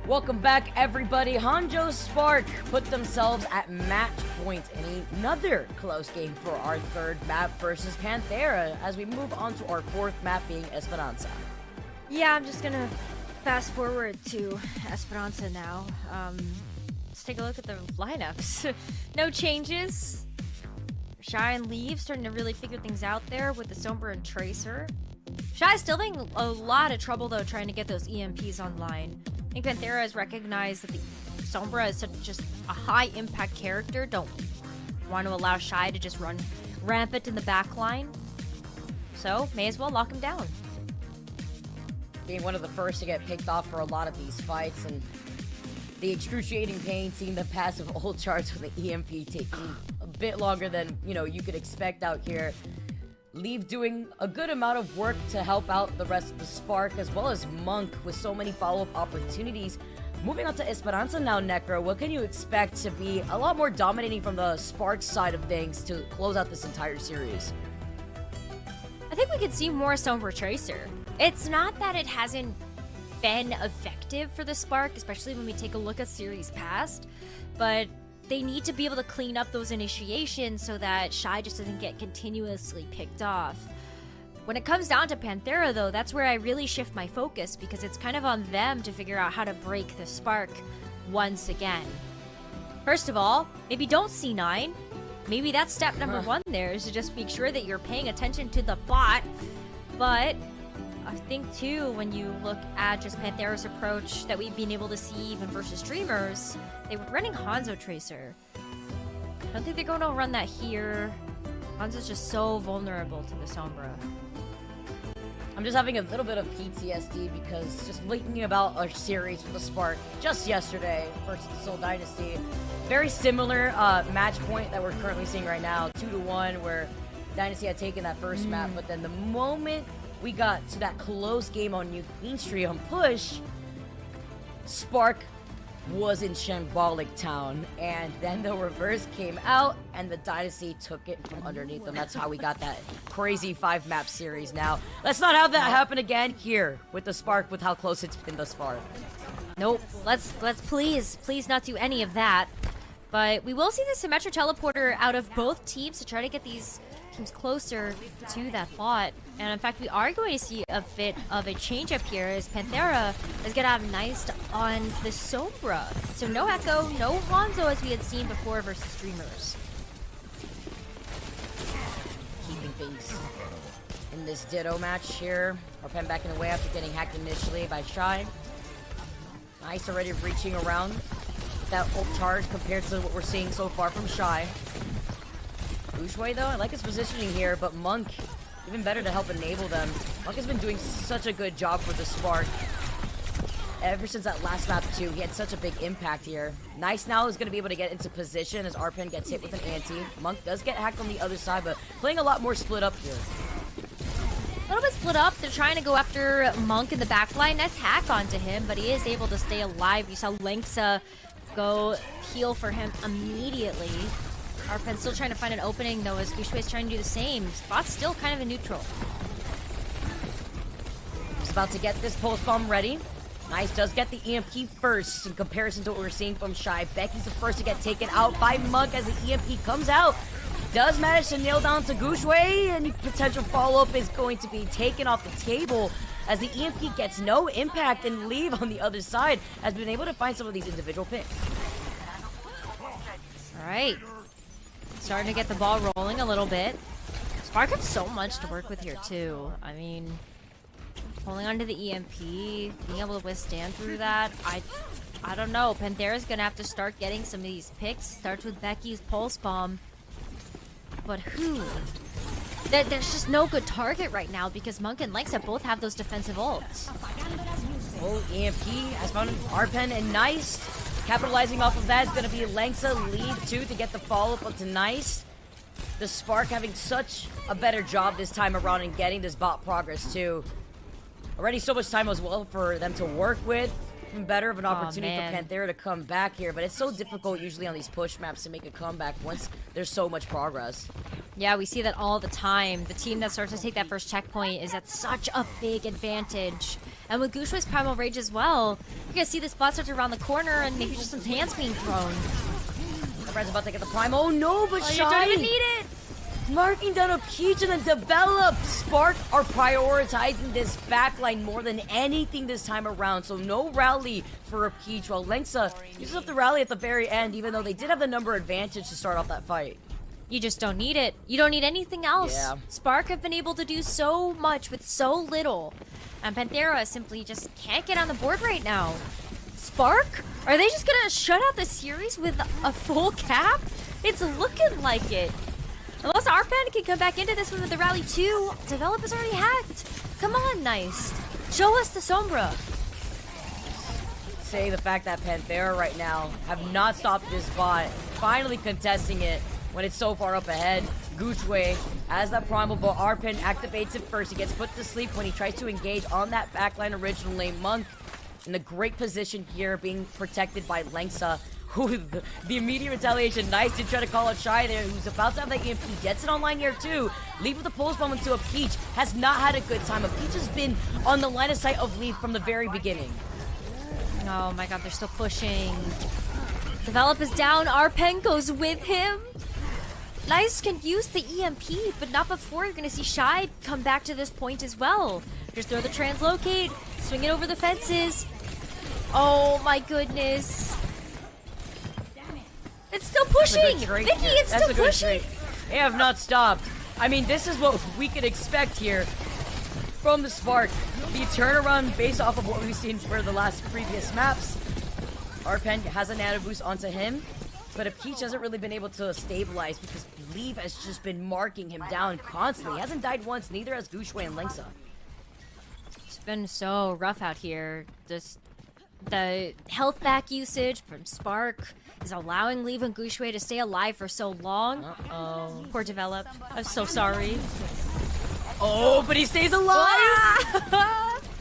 Speaker 1: Welcome back, everybody. Hangzhou Spark put themselves at match point in another close game for our third map versus PANTHERA as we move on to our fourth map being Esperanza.
Speaker 2: Yeah, I'm just gonna fast forward to Esperanza now. Let's take a look at the lineups. No changes. Shy and Leave starting to really figure things out there with the Sombra and Tracer. Shy's still having a lot of trouble though trying to get those EMPs online. I think PANTHERA has recognized that the Sombra is such just a high impact character. Don't want to allow Shy to just run rampant in the back line. So may as well lock him down.
Speaker 1: Being one of the first to get picked off for a lot of these fights, and the excruciating pain seeing the passive ult charge with the EMP taking a bit longer than, you could expect out here. Leave doing a good amount of work to help out the rest of the Spark, as well as Monk with so many follow-up opportunities. Moving on to Esperanza now, Necro, what can you expect to be a lot more dominating from the Spark side of things to close out this entire series?
Speaker 2: I think we could see more Sombra Tracer. It's not that it hasn't been effective for the Spark, especially when we take a look at series past, but they need to be able to clean up those initiations so that Shy just doesn't get continuously picked off. When it comes down to PANTHERA though, that's where I really shift my focus because it's kind of on them to figure out how to break the Spark once again. First of all, maybe don't C9. Maybe that's step number one there, is to just make sure that you're paying attention to the bot. But I think too, when you look at just PANTHERA's approach that we've been able to see even versus streamers, they were running Hangzhou Tracer. I don't think they're going to run that here. Hanzo's just so vulnerable to the Sombra.
Speaker 1: I'm just having a little bit of PTSD because just thinking about our series with the Spark just yesterday versus the Seoul Dynasty. Very similar match point that we're currently seeing right now, 2-1, where Dynasty had taken that first map, but then the moment we got to that close game on New Queen Street on push, Spark was in Shambolic Town, and then the reverse came out and the Dynasty took it from underneath them. That's how we got that crazy 5-map series. Now let's not have that happen again here with the Spark, with how close it's been thus far.
Speaker 2: Nope, let's please not do any of that. But we will see the Symmetra teleporter out of both teams to try to get these teams closer to that bot. And in fact, we are going to see a bit of a change up here as PANTHERA is going to have Niced on the Sombra. So no Echo, no Hanzo as we had seen before versus Dreamers.
Speaker 1: Keeping things in this Ditto match here. Our pen backing away after getting hacked initially by Shy. Nice already reaching around with that ult charge compared to what we're seeing so far from Shy. Ushui though, I like his positioning here, but Monk even better to help enable them. Monk has been doing such a good job for the Spark. Ever since that last map too, he had such a big impact here. Nice now is going to be able to get into position as Arpen gets hit with an anti. Monk does get hacked on the other side, but playing a lot more split up here.
Speaker 2: A little bit split up. They're trying to go after Monk in the backline. Nice hack onto him, but he is able to stay alive. You saw Linksa go heal for him immediately. Arpen still trying to find an opening though as Gushue is trying to do the same. Spot's still kind of a neutral.
Speaker 1: Just about to get this pulse bomb ready. Nice does get the EMP first in comparison to what we're seeing from Shy. Becky's the first to get taken out by Monk as the EMP comes out. Does manage to nail down to Gushue, and potential follow-up is going to be taken off the table as the EMP gets no impact, and Leave on the other side has been able to find some of these individual picks.
Speaker 2: Alright. Starting to get the ball rolling a little bit. Spark has so much to work with here too. I mean, holding onto the EMP, being able to withstand through that. I don't know. PANTHERA's gonna have to start getting some of these picks. Starts with Becky's Pulse Bomb. But who? There's just no good target right now because Monk and Linksa both have those defensive ults.
Speaker 1: Oh, EMP has found Arpen and Nice. Capitalizing off of that is going to be Linksa, Lead 2 to get the follow-up onto Nice. The Spark having such a better job this time around in getting this bot progress too. Already so much time as well for them to work with. Even better of an opportunity for PANTHERA to come back here, but it's so difficult usually on these push maps to make a comeback once there's so much progress.
Speaker 2: Yeah, we see that all the time. The team that starts to take that first checkpoint is at such a big advantage. And with Gushui's Primal Rage as well, you're gonna see this bot start to round the corner and maybe just some hands being thrown.
Speaker 1: Red's about to get the prime. Oh no, but
Speaker 2: Oh, you
Speaker 1: Shy
Speaker 2: don't even need it!
Speaker 1: marking down a Peach and then Develop. Spark are prioritizing this backline more than anything this time around. So no rally for a Peach, while Lengsa uses up the rally at the very end, even though they did have the number advantage to start off that fight.
Speaker 2: You just don't need it. You don't need anything else.
Speaker 1: Yeah.
Speaker 2: Spark have been able to do so much with so little. And PANTHERA simply just can't get on the board right now. Spark? Are they just gonna shut out the series with a full cap? It's looking like it. Unless Arpan can come back into this one with the rally too. Develop is already hacked. Come on, Nice. Show us the Sombra.
Speaker 1: Say the fact that PANTHERA right now have not stopped this bot, finally contesting it when it's so far up ahead. Guchui as that primal ball. Arpin activates it first. He gets put to sleep when he tries to engage on that backline originally. Monk in a great position here, being protected by Lengsa. Who the immediate retaliation. Nice to try to call out Shy there, who's about to have that EMP. Gets it online here too. Leaf with the pulse bomb into a Peach. Has not had a good time. A Peach has been on the line of sight of Leaf from the very beginning.
Speaker 2: Oh my god, they're still pushing. Develop is down. Arpen goes with him. Nice can use the EMP, but not before you're gonna see Shy come back to this point as well. Just throw the translocate, swing it over the fences. Oh my goodness. It's still pushing! Vicky, it's still pushing!
Speaker 1: They have not stopped. I mean, this is what we could expect here from the Spark. The turnaround based off of what we've seen for the last previous maps. Arpen has a nano boost onto him, but Peach hasn't really been able to stabilize because Leaf has just been marking him down constantly. He hasn't died once, neither has Gushui and Lengsa.
Speaker 2: It's been so rough out here. Just the health back usage from Spark is allowing Leaf and Gushui to stay alive for so long.
Speaker 1: Uh-oh.
Speaker 2: Poor Develop. I'm so sorry.
Speaker 1: Oh, but he stays alive!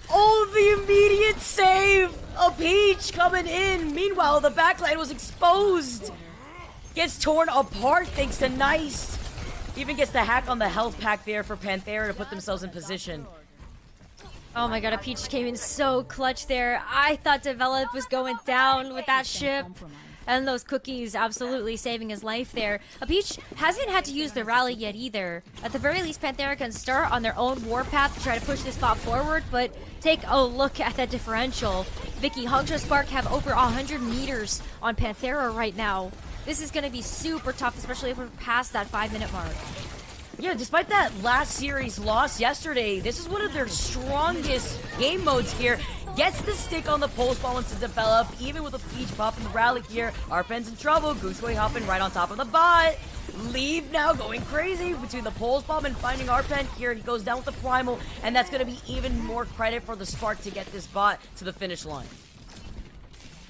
Speaker 1: Oh, the immediate save! A Peach coming in. Meanwhile, the backline was exposed. Gets torn apart thanks to Nice. Even gets the hack on the health pack there for PANTHERA to put themselves in position.
Speaker 2: Oh my god, a Peach came in so clutch there. I thought Develop was going down with that ship. And those cookies absolutely saving his life there. A Peach hasn't had to use the rally yet either. At the very least, PANTHERA can start on their own warpath to try to push this bot forward, but take a look at that differential. Vicky, Hangzhou Spark have over 100 meters on PANTHERA right now. This is going to be super tough, especially if we're past that 5-minute mark.
Speaker 1: Yeah, despite that last series loss yesterday, this is one of their strongest game modes here. Gets the stick on the pulse ball to Develop, even with a Peach pop in the rally here. Arpen's in trouble. Gushui hopping right on top of the bot. Leave now going crazy between the pulse bomb and finding Arpen here. He goes down with the primal, and that's going to be even more credit for the Spark to get this bot to the finish line.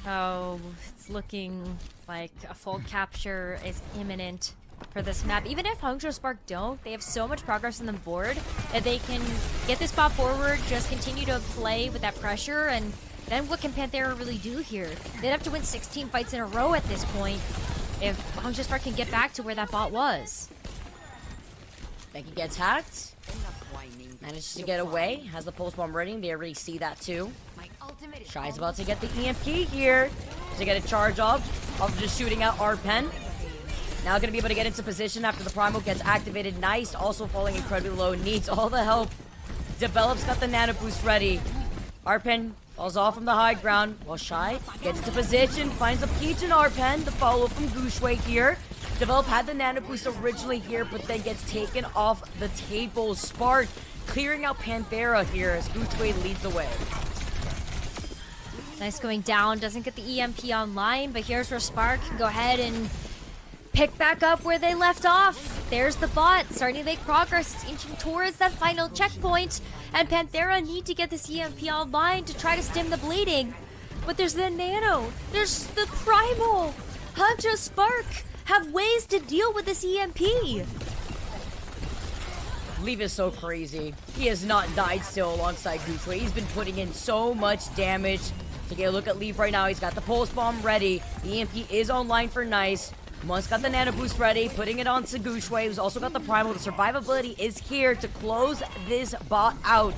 Speaker 2: Oh, it's looking like a full capture is imminent for this map. Even if Hangzhou Spark don't, they have so much progress on the board that they can get this spot forward, just continue to play with that pressure, and then what can PANTHERA really do here? They'd have to win 16 fights in a row at this point if Hangzhou Spark can get back to where that bot was.
Speaker 1: Becky gets hacked. Manages to get away. Has the pulse bomb ready. They already see that too. Shy's about to get the EMP here to get a charge off of just shooting out Arpen. Now going to be able to get into position after the primal gets activated. Nice, also falling incredibly low. Needs all the help. Develop's got the nano boost ready. Arpen falls off from the high ground while Shy gets into position. Finds a Peach and Arpen. The follow from Gushui here. Develop had the nano boost originally here, but then gets taken off the table. Spark clearing out PANTHERA here as Gushui leads the way.
Speaker 2: Nice going down. Doesn't get the EMP online, but here's where Spark can go ahead and pick back up where they left off. There's the bot starting to make progress, inching towards that final checkpoint, and PANTHERA need to get this EMP online to try to stem the bleeding. But there's the nano, there's the primal. Hangzhou Spark have ways to deal with this EMP.
Speaker 1: Leaf is so crazy. He has not died still alongside Gushui. He's been putting in so much damage. Take a look at Leaf right now. He's got the pulse bomb ready. The EMP is online for Nice. Mon's got the Nano Boost ready, putting it on to Gushue, who's also got the Primal. The survivability is here to close this bot out.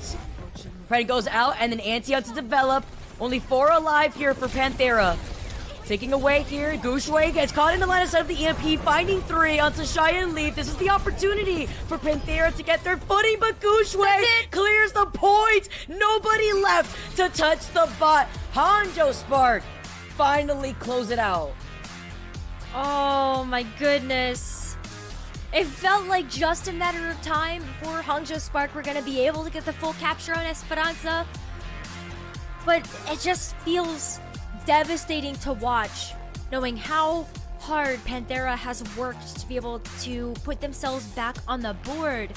Speaker 1: Pren goes out, and then Anti out to develop. Only 4 alive here for Panthera. Taking away here, Gushue gets caught in the line of sight of the EMP, finding 3 onto Shy and Leaf. This is the opportunity for Panthera to get their footing, but Gushue clears the point. Nobody left to touch the bot. Hangzhou Spark finally close it out.
Speaker 2: Oh my goodness. It felt like just a matter of time before Hangzhou Spark were going to be able to get the full capture on Esperanza. But it just feels devastating to watch, knowing how hard Panthera has worked to be able to put themselves back on the board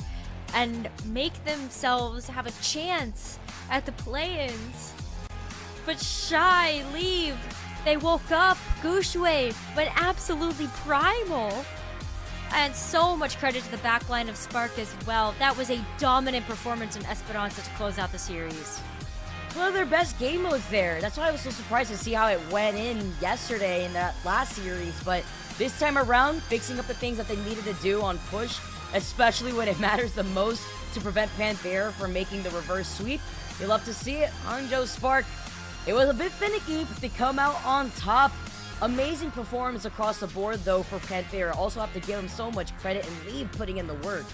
Speaker 2: and make themselves have a chance at the play-ins. But Shy, Leave, they woke up. Gushue, but absolutely primal. And so much credit to the backline of Spark as well. That was a dominant performance in Esperanza to close out the series.
Speaker 1: One of their best game modes there. That's why I was so surprised to see how it went in yesterday in that last series. But this time around, fixing up the things that they needed to do on push, especially when it matters the most to prevent Panthera from making the reverse sweep. You love to see it. Hangzhou Spark, it was a bit finicky, but they come out on top. Amazing performance across the board, though, for Panthera. Also have to give them so much credit and Leave putting in the work.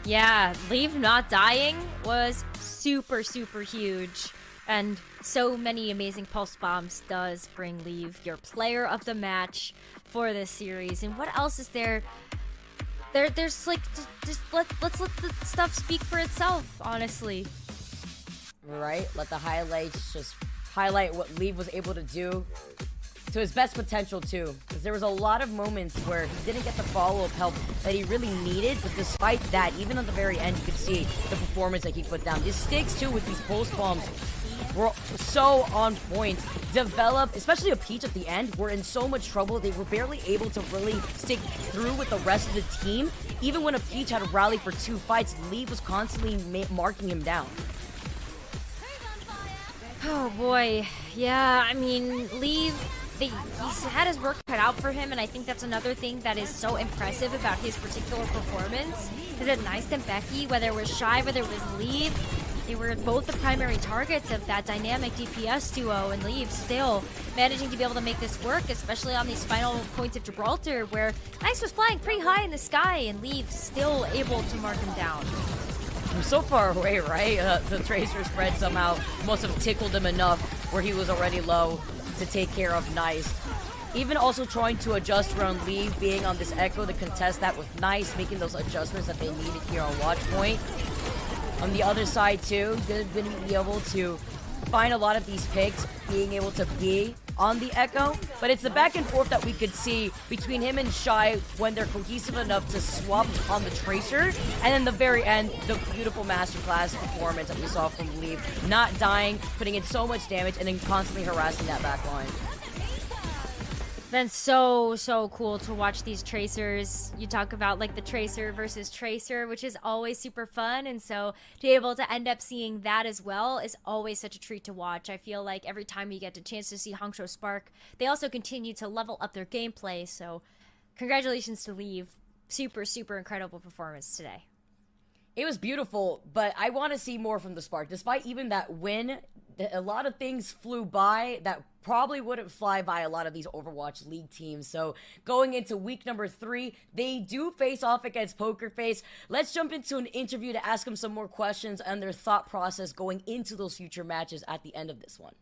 Speaker 2: Yeah, Leave not dying was super, super huge. And so many amazing pulse bombs does bring Leave your player of the match for this series. And what else is there? There's like, just let's let the stuff speak for itself, honestly.
Speaker 1: Right? Let the highlights just highlight what Leave was able to do to his best potential too, because there was a lot of moments where he didn't get the follow-up help that he really needed, but despite that, even at the very end, you could see the performance that he put down. His sticks too with these pulse bombs were so on point. Develop, especially a Peach at the end, were in so much trouble. They were barely able to really stick through with the rest of the team. Even when a Peach had to rally for 2 fights, Leave was constantly marking him down.
Speaker 2: Oh boy, yeah, I mean, Leave, he's had his work cut out for him, and I think that's another thing that is so impressive about his particular performance. Is that Nice and Becky, whether it was Shy, whether it was Leave, they were both the primary targets of that dynamic DPS duo, and Leave still managing to be able to make this work, especially on these final points of Gibraltar, where Nice was flying pretty high in the sky, and Leave still able to mark him down.
Speaker 1: From so far away, right? The Tracer spread somehow must have tickled him enough where he was already low to take care of Nice. Even also trying to adjust around Leave, being on this Echo to contest that with Nice, making those adjustments that they needed here on Watch Point. On the other side too, going to be able to find a lot of these picks, being able to be on the Echo, but it's the back and forth that we could see between him and Shy when they're cohesive enough to swap on the Tracer, and then the very end, the beautiful masterclass performance that we saw from Leave, not dying, putting in so much damage, and then constantly harassing that back line.
Speaker 2: Been so cool to watch these Tracers. You talk about like the Tracer versus Tracer, which is always super fun, and so to be able to end up seeing that as well is always such a treat to watch. I feel like every time you get a chance to see Hangzhou Spark, they also continue to level up their gameplay, so congratulations to Leave. Super incredible performance today.
Speaker 1: It was beautiful, but I want to see more from the Spark. Despite even that win, a lot of things flew by that probably wouldn't fly by a lot of these Overwatch League teams. So going into week number 3, they do face off against Poker Face. Let's jump into an interview to ask them some more questions and their thought process going into those future matches at the end of this one.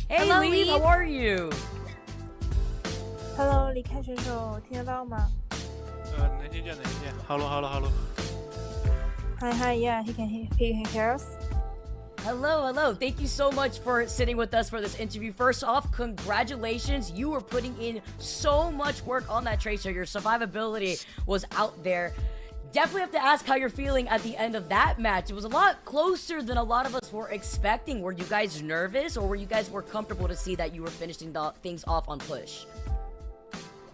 Speaker 1: Hey,
Speaker 2: Hello,
Speaker 1: Leave, how are you?
Speaker 4: Hello， 离开选手听得到吗
Speaker 5: 能听见。Hello.
Speaker 4: Hi, yeah, he can hear us.
Speaker 1: Hello. Thank you so much for sitting with us for this interview. First off, congratulations. You were putting in so much work on that Tracer. Your survivability was out there. Definitely have to ask how you're feeling at the end of that match. It was a lot closer than a lot of us were expecting. Were you guys nervous, or were you guys more comfortable to see that you were finishing things off on push?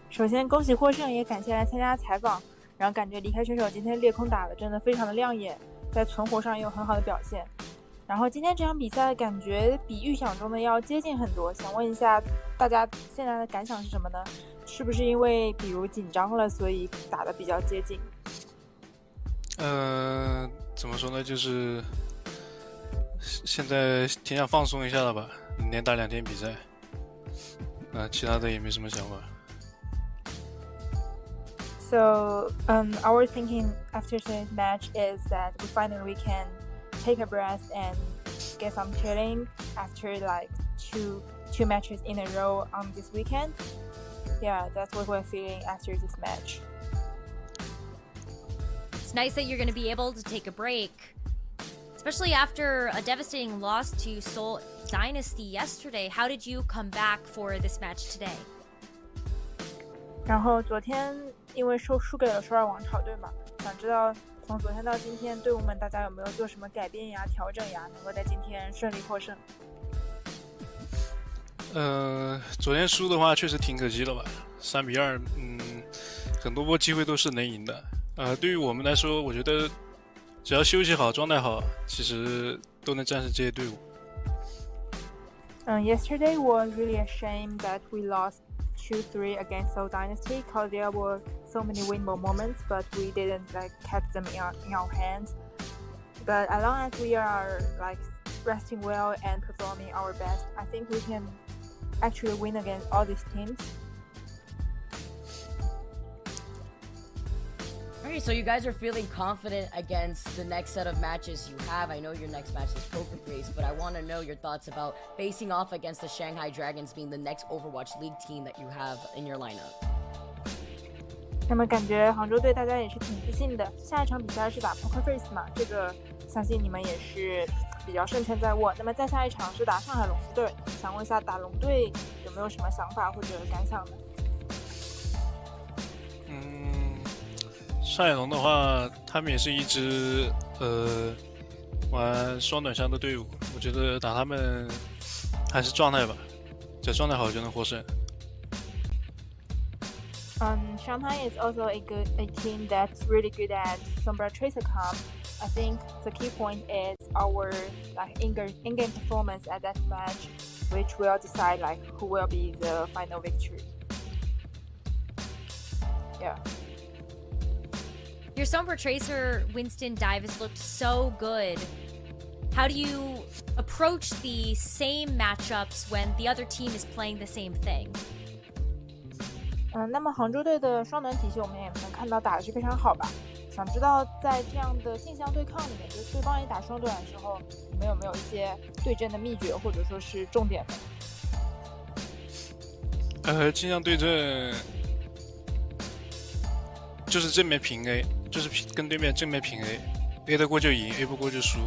Speaker 4: 首先恭喜获胜，也感谢来参加采访。然后感觉离开选手今天裂空打的真的非常的亮眼，在存活上也有很好的表现。然后今天这场比赛感觉比预想中的要接近很多，想问一下大家现在的感想是什么呢？是不是因为比如紧张了，所以打得比较接近？
Speaker 5: 怎么说呢？就是现在挺想放松一下了吧，连打2天比赛，其他的也没什么想法。
Speaker 4: So, our thinking after today's match is that we finally can take a breath and get some chilling after like two matches in a row on this weekend. Yeah, that's what we're feeling after this match.
Speaker 2: It's nice that you're going to be able to take a break, especially after a devastating loss to Seoul Dynasty yesterday. How did you come back for this match today?
Speaker 4: 然后昨天因为输给了首尔王朝队嘛，想知道从昨天到今天队伍们大家有没有做什么改变呀、调整呀，能够在今天顺利获胜。
Speaker 5: 昨天输的话确实挺可惜了吧，3-2，很多波机会都是能赢的。对于我们来说，我觉得只要休息好、状态好，其实都能战胜这些队伍。
Speaker 4: Yesterday was really a shame that we lost 2-3 against Seoul Dynasty because there were so many winnable moments, but we didn't like kept them in our hands. But as long as we are like resting well and performing our best, I think we can actually win against all these teams.
Speaker 1: Alright, so you guys are feeling confident against the next set of matches you have. I know your next match is Poker Face, but I want to know your thoughts about facing off against the Shanghai Dragons being the next Overwatch League team that you have in your lineup.
Speaker 4: 那么感觉杭州队大家也是挺自信的，下一场比赛是打 Poker Face 嘛，这个相信你们也是比较胜券在握。那么再下一场是打上海龙狮队，想问一下打龙队有没有什么想法或者感想呢？
Speaker 5: 上海龙的话，他们也是一支玩双短枪的队伍，我觉得打他们还是状态吧，只要状态好就能获胜。
Speaker 4: Shanghai is also a team that's really good at Sombra Tracer comp. I think the key point is our like in-game performance at that match, which will decide like who will be the final victory. Yeah.
Speaker 2: Your Sombra Tracer Winston dive has looked so good. How do you approach the same matchups when the other team is playing the same thing?
Speaker 4: 那么杭州队的双短体系我们也能看到打的是非常好吧？想知道在这样的镜像对抗里面，就是对方也打双短的时候，你们有没有一些对阵的秘诀或者说是重点
Speaker 5: 呢？镜像对阵就是正面平 A， 就是跟对面正面平 A 得过就赢 ，A 不过就输。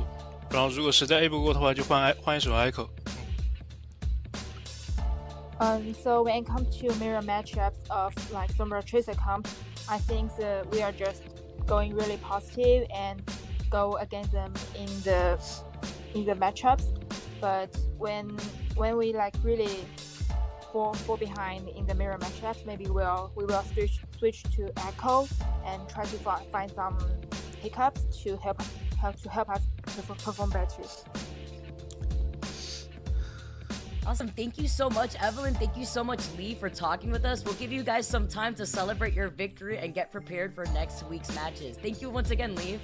Speaker 5: 然后如果实在 A 不过的话，就换一手 ICO。So
Speaker 4: when it comes to mirror matchups of like Sombra Tracer comp, I think that we are just going really positive and go against them in the matchups. But when we like really fall behind in the mirror matchups, maybe we will switch to echo and try to find some hiccups to help us perform better.
Speaker 1: Awesome. Thank you so much, Evelyn. Thank you so much, Lee, for talking with us. We'll give you guys some time to celebrate your victory and get prepared for next week's matches. Thank you once again, Lee.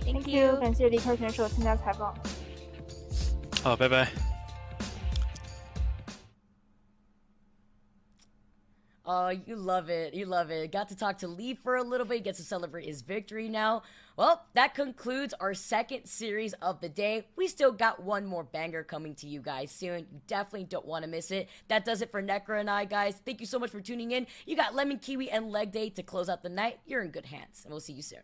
Speaker 2: Thank you.
Speaker 4: 感谢离开选手参加采访。
Speaker 5: 好，拜拜。
Speaker 1: Oh, you love it. You love it. Got to talk to Lee for a little bit. Gets to celebrate his victory now. Well, that concludes our second series of the day. We still got one more banger coming to you guys soon. You definitely don't want to miss it. That does it for Necra and I, guys. Thank you so much for tuning in. You got Lemon Kiwi and Leg Day to close out the night. You're in good hands, and we'll see you soon.